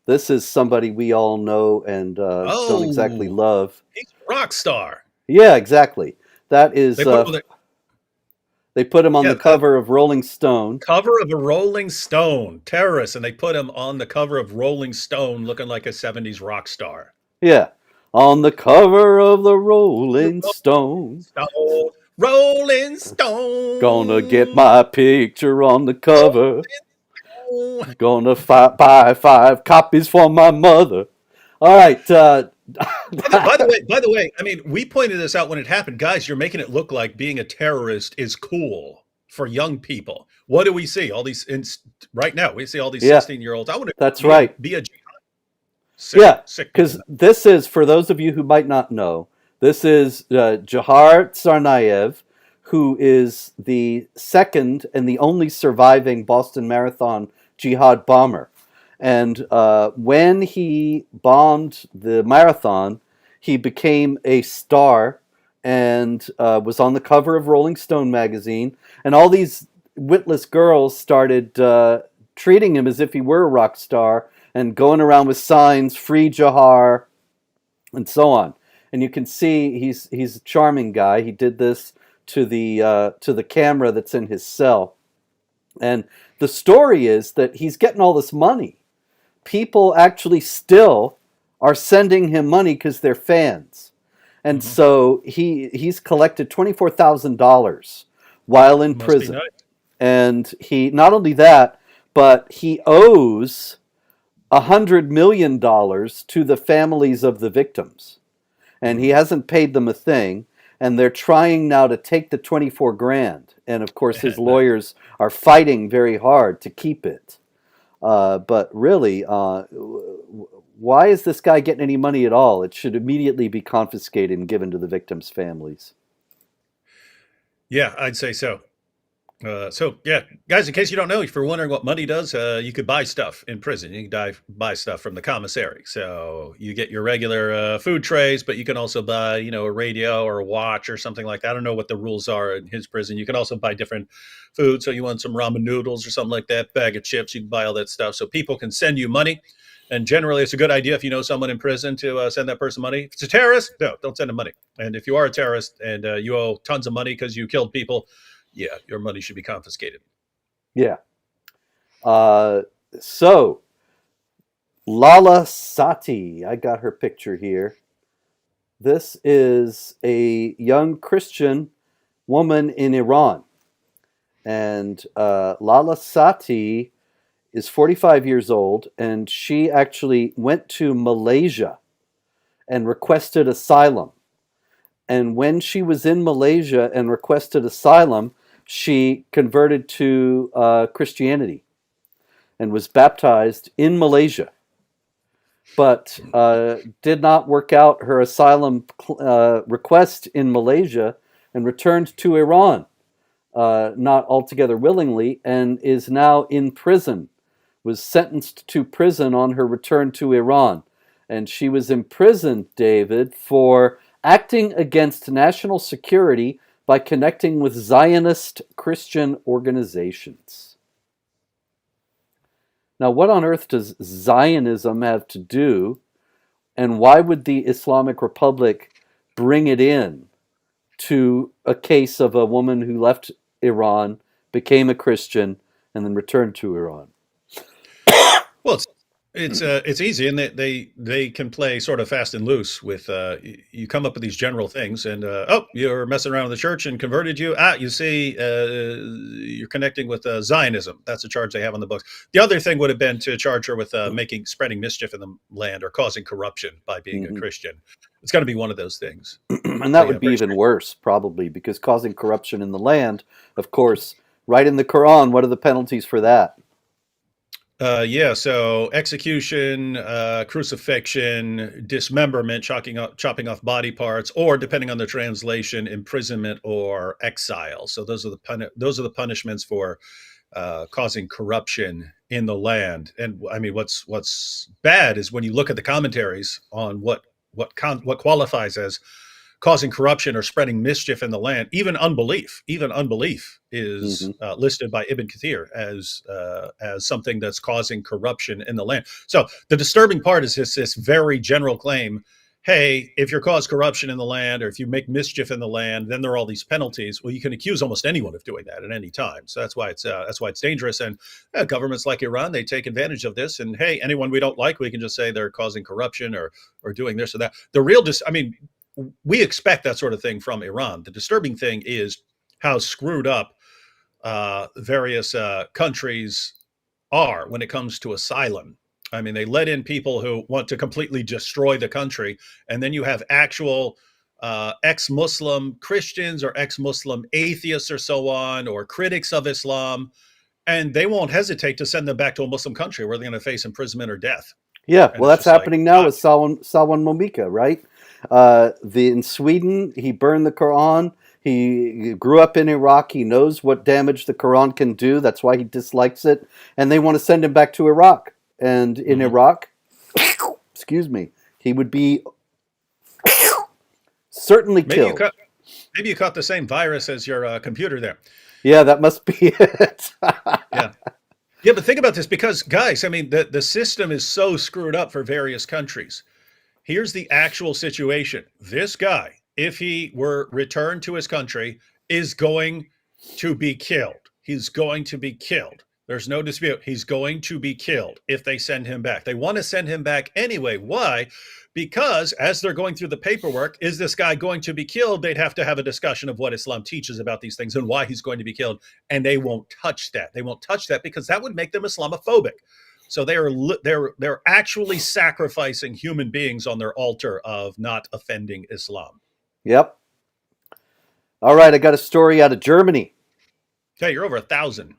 This is somebody we all know and don't exactly love. He's a rock star. Yeah, exactly. That is... They put him on the cover of Rolling Stone. Cover of a Rolling Stone. Terrorist. And they put him on the cover of Rolling Stone looking like a 70s rock star. Yeah. On the cover of the Rolling Stone. Rolling Stone. Gonna get my picture on the cover. Gonna buy 5 copies for my mother. All right. By the way, I mean, we pointed this out when it happened. Guys, you're making it look like being a terrorist is cool for young people. What do we see? All these right now, we see all these 16-year-olds. I want to be a jihad. Because this is, for those of you who might not know, this is Jahar Tsarnaev, who is the second and the only surviving Boston Marathon jihad bomber. And when he bombed the marathon, he became a star and was on the cover of Rolling Stone magazine. And all these witless girls started treating him as if he were a rock star and going around with signs, "Free Jahar," and so on. And you can see he's a charming guy. He did this to the camera that's in his cell. And the story is that he's getting all this money. People actually still are sending him money because they're fans. And so he's collected $24,000 while in prison. Nice. And he, not only that, but he owes $100 million to the families of the victims. And he hasn't paid them a thing. And they're trying now to take the 24 grand. And of course, his lawyers are fighting very hard to keep it. But really, why is this guy getting any money at all? It should immediately be confiscated and given to the victims' families. Yeah, I'd say so. So yeah, guys, in case you don't know, if you're wondering what money does, you could buy stuff in prison. You can buy stuff from the commissary. So you get your regular food trays, but you can also buy, a radio or a watch or something like that. I don't know what the rules are in his prison. You can also buy different food. So you want some ramen noodles or something like that, bag of chips, you can buy all that stuff. So people can send you money. And generally, it's a good idea if you know someone in prison to send that person money. If it's a terrorist, no, don't send them money. And if you are a terrorist and you owe tons of money because you killed people, yeah, your money should be confiscated. Yeah. So, Lala Sati, I got her picture here. This is a young Christian woman in Iran. And Lala Sati is 45 years old, and she actually went to Malaysia and requested asylum. And when she was in Malaysia and requested asylum, she converted to Christianity and was baptized in Malaysia, but did not work out her asylum request in Malaysia and returned to Iran, not altogether willingly, and is now in prison, was sentenced to prison on her return to Iran. And she was imprisoned, David, for acting against national security by connecting with Zionist Christian organizations. Now, what on earth does Zionism have to do, and why would the Islamic Republic bring it in to a case of a woman who left Iran, became a Christian, and then returned to Iran? Well, it's easy, and they can play sort of fast and loose with you come up with these general things, and oh, you're messing around with the church and converted you. You see, you're connecting with Zionism. That's a charge they have on the books. The other thing would have been to charge her with spreading mischief in the land or causing corruption by being a Christian. It's got to be one of those things. And that would be even worse, probably, because causing corruption in the land, of course, right in the Quran, what are the penalties for that? So execution, crucifixion, dismemberment, chopping off body parts, or depending on the translation, imprisonment or exile. So those are the punishments for causing corruption in the land. And I mean, what's bad is when you look at the commentaries on what qualifies as causing corruption or spreading mischief in the land. Even unbelief is listed by Ibn Kathir as something that's causing corruption in the land. So the disturbing part is this very general claim: hey, if you cause corruption in the land or if you make mischief in the land, then there are all these penalties. Well, you can accuse almost anyone of doing that at any time. So that's why it's dangerous. And governments like Iran, they take advantage of this. And hey, anyone we don't like, we can just say they're causing corruption or doing this or that. We expect that sort of thing from Iran. The disturbing thing is how screwed up various countries are when it comes to asylum. I mean, they let in people who want to completely destroy the country, and then you have actual ex-Muslim Christians or ex-Muslim atheists or so on, or critics of Islam, and they won't hesitate to send them back to a Muslim country where they're going to face imprisonment or death. Yeah, And well, that's happening now with Salwan Momika, right? In Sweden, he burned the Quran. He grew up in Iraq. He knows what damage the Quran can do. That's why he dislikes it. And they want to send him back to Iraq. And in Iraq, excuse me, he would be certainly killed. Maybe you caught the same virus as your computer there. Yeah, that must be it. Yeah. Yeah, but think about this, because, guys, I mean, the system is so screwed up for various countries. Here's the actual situation. This guy, if he were returned to his country, is going to be killed. He's going to be killed. There's no dispute. He's going to be killed if they send him back. They want to send him back anyway. Why? Because as they're going through the paperwork, is this guy going to be killed? They'd have to have a discussion of what Islam teaches about these things and why he's going to be killed. And they won't touch that. They won't touch that because that would make them Islamophobic. So they're actually sacrificing human beings on their altar of not offending Islam. Yep. All right, I got a story out of Germany. Hey, you're over 1,000.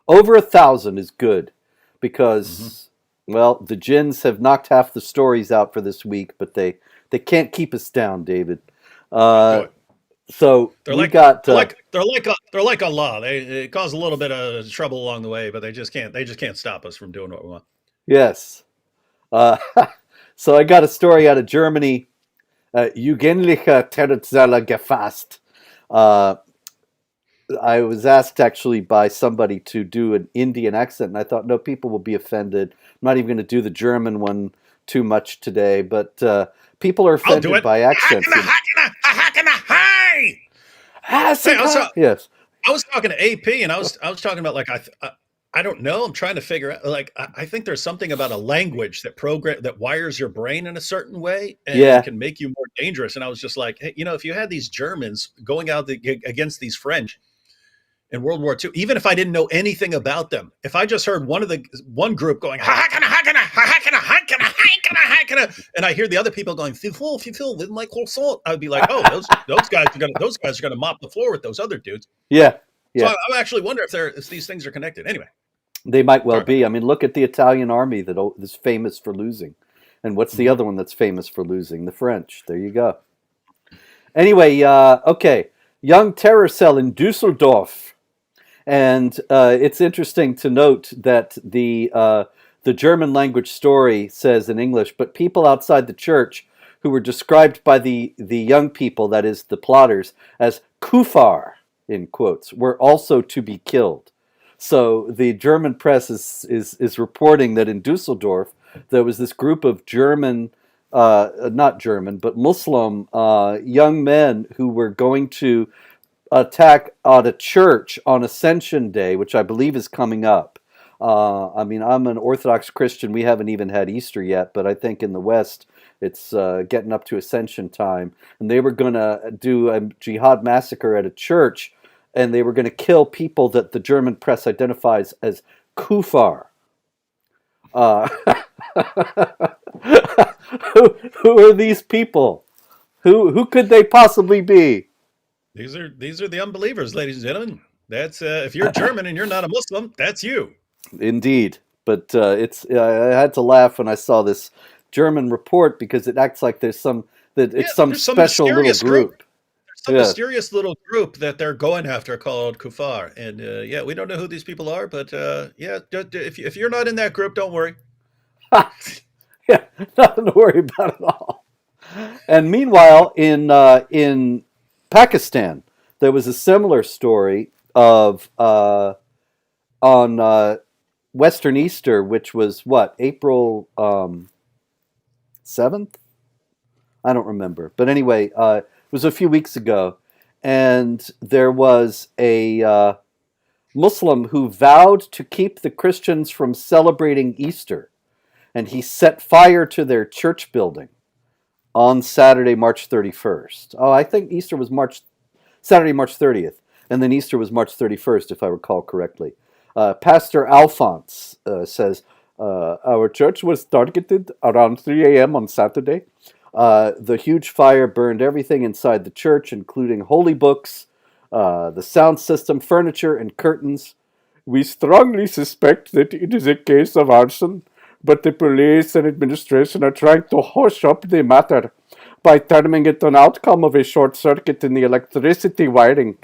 Over 1,000 is good because, well, the jinns have knocked half the stories out for this week, but they can't keep us down, David. So They're we like got they're like Allah. They cause a little bit of trouble along the way, but they just can't stop us from doing what we want. yes. Uh, so I got a story out of Germany. Jugendliche Terrorzelle gefasst. Uh, I was asked actually by somebody to do an Indian accent, and I thought, no, people will be offended. I'm not even going to do the German one too much today, but people are I'll do offended it. by accents. Hi. Hey, Yes. I was talking to AP, and I was talking about like I don't know. I'm trying to figure out. Like I think there's something about a language that wires your brain in a certain way and Yeah. can make you more dangerous. And I was just like, hey, if you had these Germans going out against these French in World War II, even if I didn't know anything about them, if I just heard one group going and I hear the other people going fill with my croissant, I would be like, oh, those guys are gonna mop the floor with those other dudes. Yeah. So Yeah. I actually wonder if these things are connected. Anyway, They might well sorry about be. I that. mean, look at the Italian army that is famous for losing. And what's the Mhm. other one that's famous for losing? The French. There you go. Anyway, okay. Young terror cell in Dusseldorf. And it's interesting to note that the German language story says in English, but people outside the church who were described by the young people, that is the plotters, as Kufar, in quotes, were also to be killed. So the German press is reporting that in Dusseldorf there was this group of German, not German, but Muslim young men who were going to attack at a church on Ascension Day, which I believe is coming up. I mean, I'm an Orthodox Christian. We haven't even had Easter yet, but I think in the West it's getting up to Ascension time. And they were going to do a jihad massacre at a church, and they were going to kill people that the German press identifies as kufar. Uh, who are these people? Who could they possibly be? These are the unbelievers, ladies and gentlemen. That's if you're German and you're not a Muslim, that's you. Indeed, but I had to laugh when I saw this German report because it acts like there's some that Yeah, it's some there's some special little mysterious group. group. There's some Yeah, mysterious little group that they're going after called Kufar, and yeah, we don't know who these people are, but yeah, if you're not in that group, don't worry. yeah, nothing to worry about at all. And meanwhile, in Pakistan, there was a similar story of on Western Easter, which was what April 7th. I don't remember, but anyway, it was a few weeks ago, and there was a Muslim who vowed to keep the Christians from celebrating Easter, and he set fire to their church building on Saturday, March 31st. Oh, I think Easter was Saturday, March 30th, and then Easter was March 31st, if I recall correctly. Pastor Alphonse says, our church was targeted around 3 a.m. on Saturday. The huge fire burned everything inside the church, including holy books, the sound system, furniture, and curtains. We strongly suspect that it is a case of arson, but the police and administration are trying to hush up the matter by terming it an outcome of a short circuit in the electricity wiring.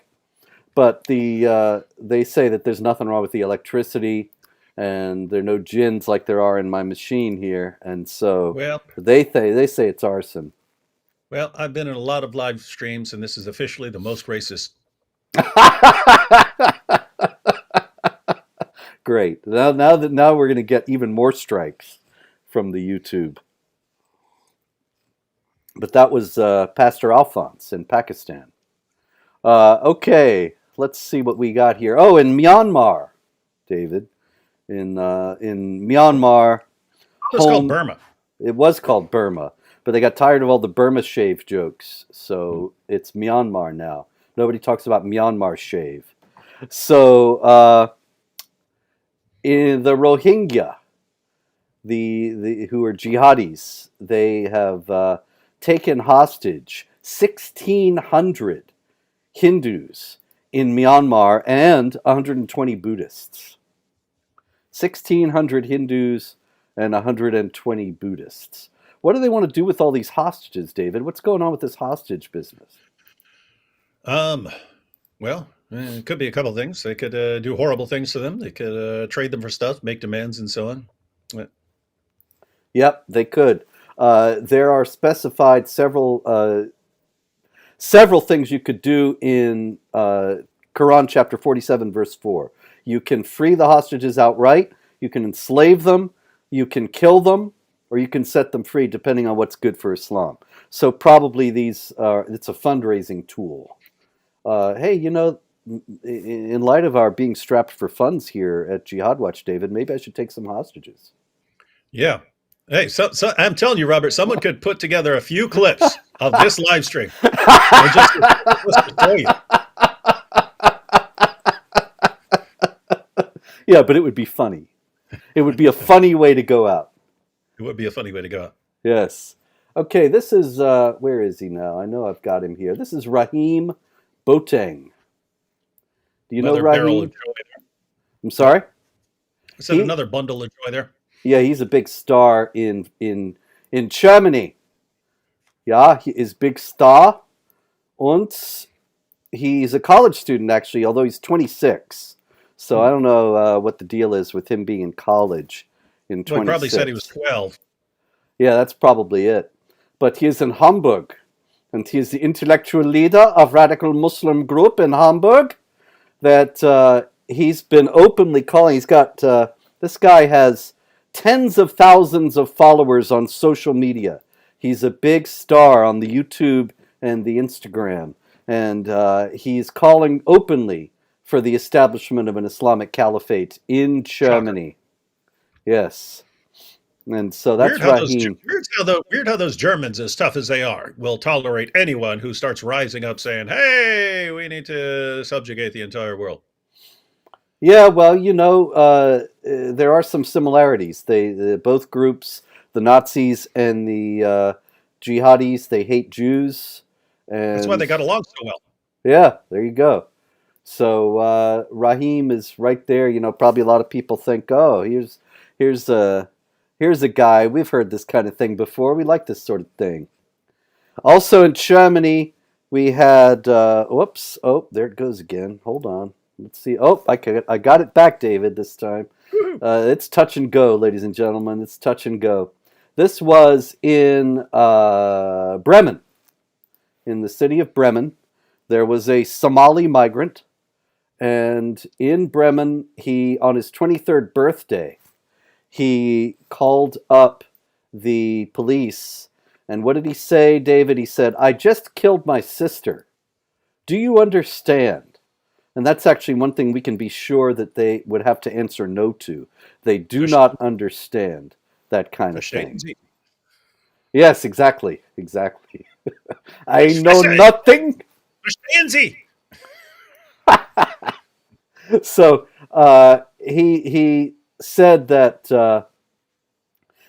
But they say that there's nothing wrong with the electricity, and there are no gins like there are in my machine here, and so Well, they say it's arson. well, I've been in a lot of live streams, and this is officially the most racist. Great. Now we're going to get even more strikes from the YouTube. But that was Pastor Alphonse in Pakistan. Okay, let's see what we got here. Oh, in Myanmar, David, in Myanmar, Oh, it's called home. Burma. It was called Burma, but they got tired of all the Burma shave jokes, Hmm. so it's Myanmar now. Nobody talks about Myanmar shave. So in the Rohingya, the who are jihadis, they have taken hostage 1,600 Hindus in Myanmar and 120 Buddhists. 1,600 Hindus and 120 Buddhists. What do they want to do with all these hostages, David? What's going on with this hostage business? Um, well, it could be a couple of things. They could do horrible things to them. They could trade them for stuff, make demands, and so on. Yep, they could. There are specified several things you could do in Quran chapter 47, verse 4. You can free the hostages outright, you can enslave them, you can kill them, or you can set them free, depending on what's good for Islam. So probably it's a fundraising tool. Hey, in light of our being strapped for funds here at Jihad Watch, David, maybe I should take some hostages. Yeah. Hey, I'm telling you, Robert, someone could put together a few clips of this live stream and just to tell you. Yeah, but it would be funny. It would be a funny way to go out. It would be a funny way to go out. Yes. Okay, this is, where is he now? I know I've got him here. This is Raheem Boateng. Do you know Barrel Raheem? of joy there. I'm sorry? I said another bundle of joy there. Yeah, he's a big star in Germany. Yeah, he is big star. Und he's a college student, actually, although he's 26. So I don't know what the deal is with him being in college in 26. Well, he probably said he was 12. Yeah, that's probably it. But he is in Hamburg, and he is the intellectual leader of radical Muslim group in Hamburg that he's been openly calling. He's got, this guy has tens of thousands of followers on social media. He's a big star on the YouTube and the Instagram. And he's calling openly for the establishment of an Islamic caliphate in Germany. Yes. And so that's Raheem. Weird how those Germans, as tough as they are, will tolerate anyone who starts rising up saying, hey, we need to subjugate the entire world. Yeah, well, there are some similarities. Both groups, the Nazis and the jihadis, they hate Jews. And that's why they got along so well. Yeah, there you go. So Raheem is right there. Probably a lot of people think, oh, here's a guy. We've heard this kind of thing before. We like this sort of thing. Also in Germany, we had, whoops, oh, there it goes again. Hold on. Let's see. Oh, I got it back, David, this time. It's touch and go, ladies and gentlemen. It's touch and go. This was in Bremen. In the city of Bremen, there was a Somali migrant. And in Bremen, on his 23rd birthday, he called up the police. And what did he say, David? He said, I just killed my sister. Do you understand? And that's actually one thing we can be sure that they would have to answer no to. They do not understand that kind of thing. Yes, exactly. I know nothing. So he said that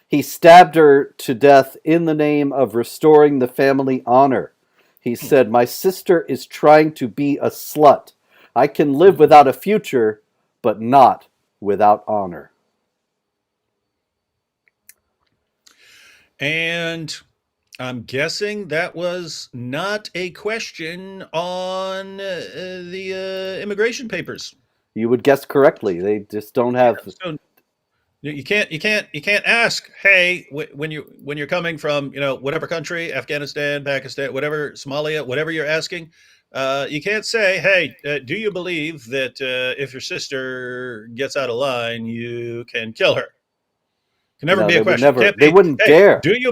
he stabbed her to death in the name of restoring the family honor. He said, my sister is trying to be a slut. I can live without a future, but not without honor. And I'm guessing that was not a question on the immigration papers. You would guess correctly. They just don't have. So you can't ask, hey, when you're coming from whatever country, Afghanistan, Pakistan, whatever, Somalia, whatever you're asking. You can't say, hey, do you believe that if your sister gets out of line, you can kill her? Can never be a question. They wouldn't dare. Do you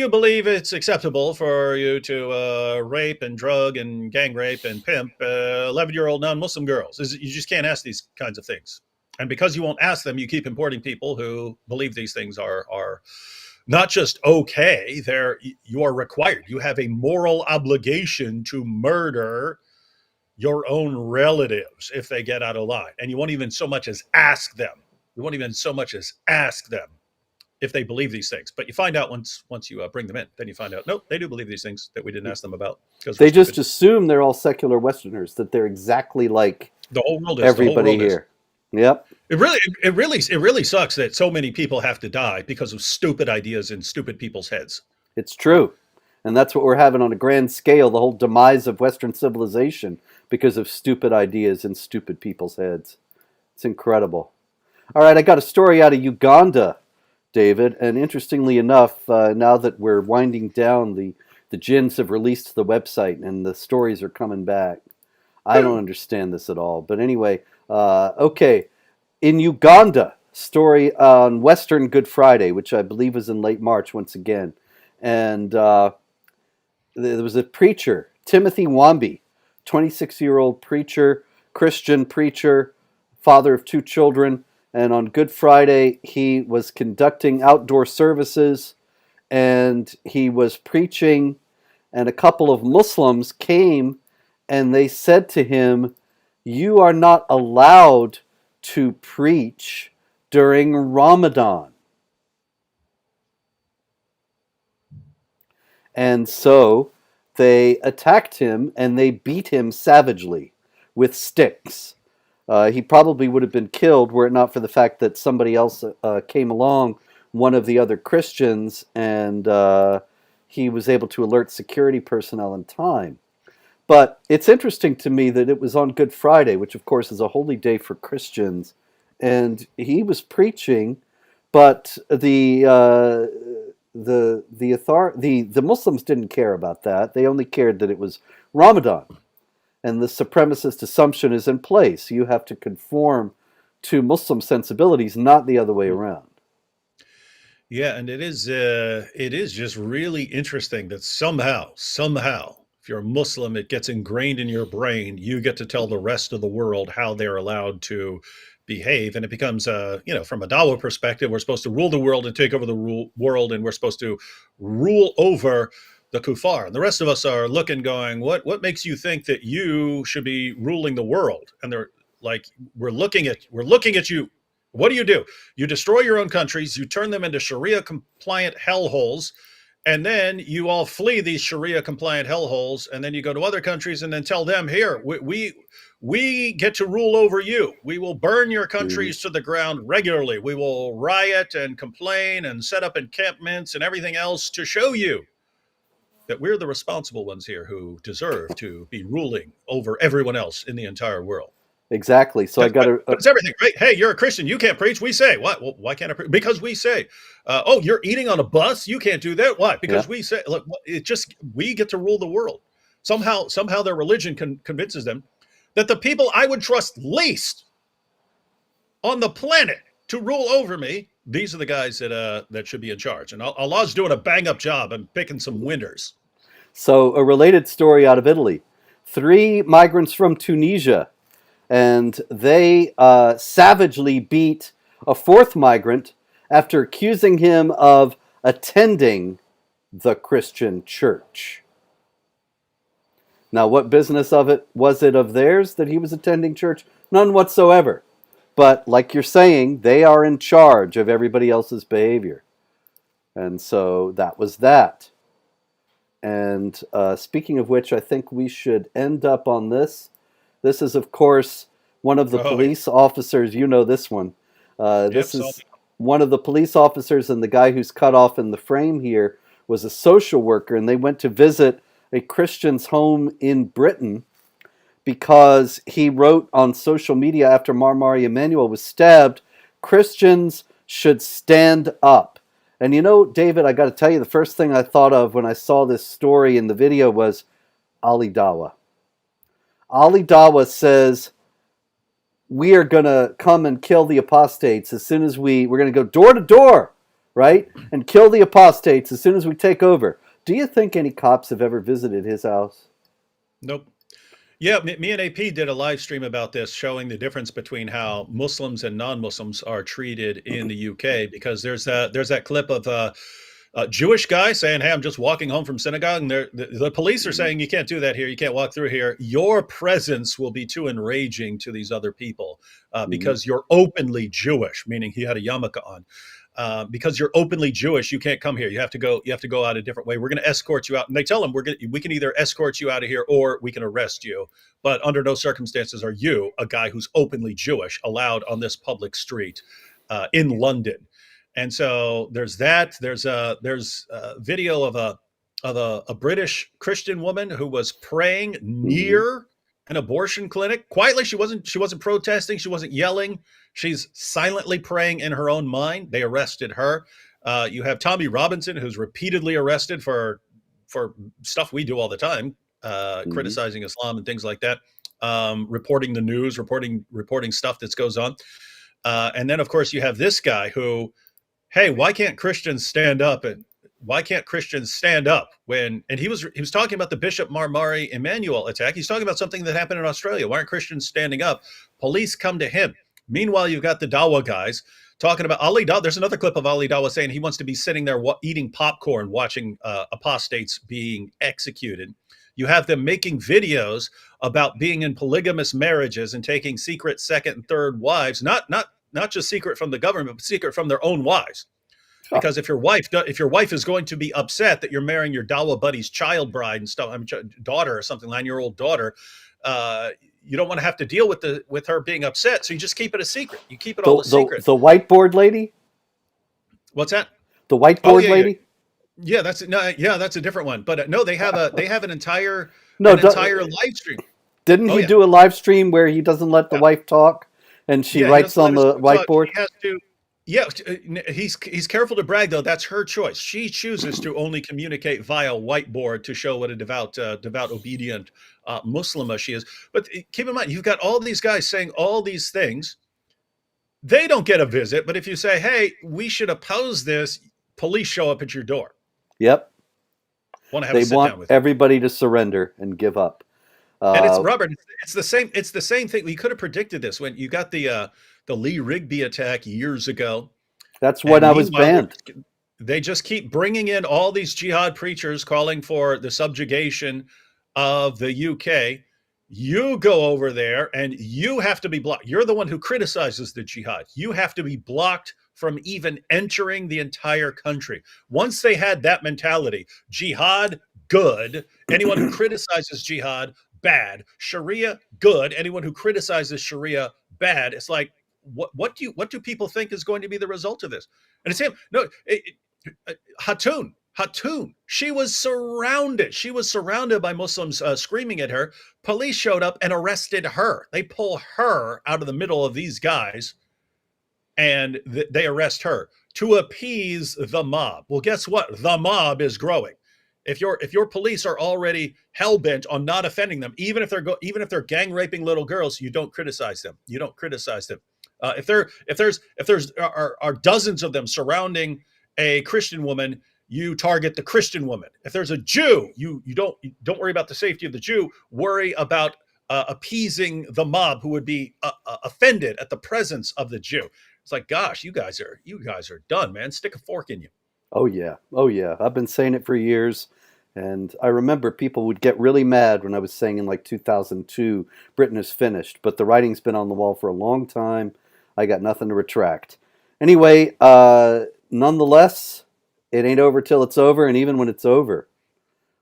believe it's acceptable for you to rape and drug and gang rape and pimp 11-year-old non-Muslim girls? You just can't ask these kinds of things. And because you won't ask them, you keep importing people who believe these things are not just okay, you are required. You have a moral obligation to murder your own relatives if they get out of line. And you won't even so much as ask them. You won't even so much as ask them if they believe these things. But you find out once you bring them in, then you find out, nope, they do believe these things that we didn't ask them about. They just assume they're all secular Westerners, that they're exactly like the whole world is. Everybody here. Yep. It really sucks that so many people have to die because of stupid ideas in stupid people's heads. It's true. And that's what we're having on a grand scale, the whole demise of Western civilization because of stupid ideas in stupid people's heads. It's incredible. All right, I got a story out of Uganda, David. And interestingly enough, now that we're winding down, the gins have released the website and the stories are coming back. I don't understand this at all. But anyway, okay. In Uganda, story on Western Good Friday, which I believe was in late March once again. And there was a preacher, Timothy Wambi, 26-year-old preacher, Christian preacher, father of two children. And on Good Friday, he was conducting outdoor services and he was preaching. And a couple of Muslims came and they said to him, "You are not allowed to preach during Ramadan." And so they attacked him and they beat him savagely with sticks. He probably would have been killed were it not for the fact that somebody else came along, one of the other Christians, and he was able to alert security personnel in time. But it's interesting to me that it was on Good Friday, which of course is a holy day for Christians, and he was preaching, but the Muslims didn't care about that. They only cared that it was Ramadan, and the supremacist assumption is in place. You have to conform to Muslim sensibilities, not the other way around. Yeah, and it is just really interesting that somehow, if you're a Muslim, it gets ingrained in your brain. You get to tell the rest of the world how they're allowed to behave, and it becomes, from a Dawa perspective, we're supposed to rule the world and take over the world, and we're supposed to rule over the kuffar. And the rest of us are looking, going, "What makes you think that you should be ruling the world?" And they're like, "We're looking at you. What do? You destroy your own countries, you turn them into Sharia compliant hellholes, and then you all flee these Sharia compliant hellholes, and then you go to other countries and then tell them, here, we get to rule over you. We will burn your Mhm. countries to the ground regularly. We will riot and complain and set up encampments and everything else to show you that we're the responsible ones here who deserve to be ruling over everyone else in the entire world." Exactly. So I But, got but, a but it's everything, right? Hey, you're a Christian. You can't preach. We say, what? Well, why can't I preach? Because we say, oh, you're eating on a bus. You can't do that. Why? yeah. Because we say, look, we get to rule the world. Somehow their religion convinces them that the people I would trust least on the planet to rule over me, these are the guys that should be in charge. And Allah's doing a bang up job and picking some winners. So a related story out of Italy: three migrants from Tunisia, and they savagely beat a fourth migrant after accusing him of attending the Christian church. Now, what business of it was it of theirs that he was attending church? None whatsoever. But like you're saying, they are in charge of everybody else's behavior. And so that was that. And speaking of which, I think we should end up on this. This is, of course, one of the Oh, yeah. police officers. You know this one. Yep. This So, is one of the police officers, and the guy who's cut off in the frame here was a social worker, and they went to visit a Christian's home in Britain because he wrote on social media after Marmari Emanuel was stabbed, "Christians should stand up." And you know, David, I got to tell you, the first thing I thought of when I saw this story in the video was Ali Dawa. Ali Dawa says, we are going to come and kill the apostates as soon as we're going to go door to door, right? And kill the apostates as soon as we take over. Do you think any cops have ever visited his house? nope. Yeah, me and AP did a live stream about this, showing the difference between how Muslims and non-Muslims are treated in the UK. Because there's that clip of a Jewish guy saying, "Hey, I'm just walking home from synagogue," and the police are saying, "You can't do that here. You can't walk through here. Your presence will be too enraging to these other people Mm-hmm. because you're openly Jewish," meaning he had a yarmulke on. Because you're openly Jewish, you can't come here. You have to go. You have to go out a different way. We're going to escort you out. And they tell him, we can either escort you out of here or we can arrest you. But under no circumstances are you, a guy who's openly Jewish, allowed on this public street in London. And so there's that. There's a video of of a British Christian woman who was praying Hmm. near an abortion clinic quietly. She wasn't protesting. She wasn't yelling. She's silently praying in her own mind. They arrested her. You have Tommy Robinson, who's repeatedly arrested for stuff we do all the time, Hmm. criticizing Islam and things like that, reporting the news, reporting stuff that goes on. And then, of course, you have this guy who, hey, why can't Christians stand up when, and he was talking about the Bishop Marmari Emmanuel attack. He's talking about something that happened in Australia. Why aren't Christians standing up? Police come to him. Meanwhile, you've got the Dawa guys talking about Ali Dawa. There's another clip of Ali Dawa saying he wants to be sitting there eating popcorn, watching apostates being executed. You have them making videos about being in polygamous marriages and taking secret second and third wives, not just secret from the government, but secret from their own wives. Huh. Because if your wife is going to be upset that you're marrying your Dawa buddy's child bride and stuff, I mean, daughter or something, 9-year-old daughter, uh, you don't want to have to deal with her being upset, so you just keep it a secret. You keep it all The a the secret. the whiteboard lady, What's that? the Oh whiteboard yeah, yeah, lady. yeah. That's a different one. But no, they have an entire No, an entire live stream. didn't Oh he yeah, do a live stream where he doesn't let the yeah. wife talk and she Yeah, he writes doesn't let on his the wife talk. whiteboard? He has to. Yeah, he's careful to brag though. That's her choice. She chooses to only communicate via whiteboard to show what a devout, obedient Muslima she is. But keep in mind, you've got all these guys saying all these things. They don't get a visit, but if you say, "Hey, we should oppose this," police show up at your door. Yep. Want to have a They sit want down with you. everybody to surrender and give up. And it's Uh, Robert. It's the same. It's the same thing. We could have predicted this when you got the Lee Rigby attack years ago. that's when And I was meanwhile, banned. they just keep bringing in all these jihad preachers calling for the subjugation of the UK. You go over there and you have to be blocked. You're the one who criticizes the jihad. You have to be blocked from even entering the entire country. Once they had that mentality, jihad, good. Anyone who criticizes jihad, bad. Sharia, good. Anyone who criticizes Sharia, bad. It's like, what do people think is going to be the result of this? And it's him. No, Hatun. She was surrounded. She was surrounded by Muslims screaming at her. Police showed up and arrested her. They pull her out of the middle of these guys and they arrest her to appease the mob. Well, guess what? The mob is growing. If your police are already hell bent on not offending them, even if they're gang raping little girls, you don't criticize them. You don't criticize them. If there's dozens of them surrounding a Christian woman, you target the Christian woman. If there's a Jew, you don't worry about the safety of the Jew. Worry about appeasing the mob who would be offended at the presence of the Jew. It's like, gosh, you guys are done, man. Stick a fork in you. Oh yeah. Oh yeah. I've been saying it for years. And I remember people would get really mad when I was saying in like 2002, Britain is finished. But the writing's been on the wall for a long time. I got nothing to retract. Anyway, nonetheless, it ain't over till it's over. And even when it's over,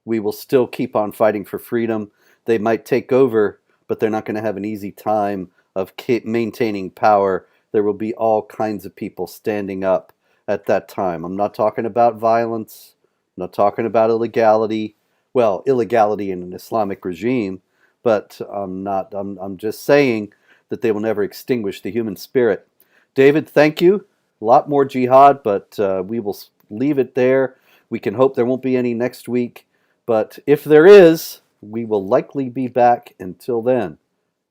we will still keep on fighting for freedom. They might take over, but they're not going to have an easy time of maintaining power. There will be all kinds of people standing up at that time. I'm not talking about violence. I'm not talking about illegality. Well, illegality in an Islamic regime, but I'm just saying that they will never extinguish the human spirit. David, thank you. A lot more jihad, but we will leave it there. We can hope there won't be any next week. But if there is, we will likely be back. Until then,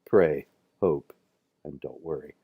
pray, hope, and don't worry.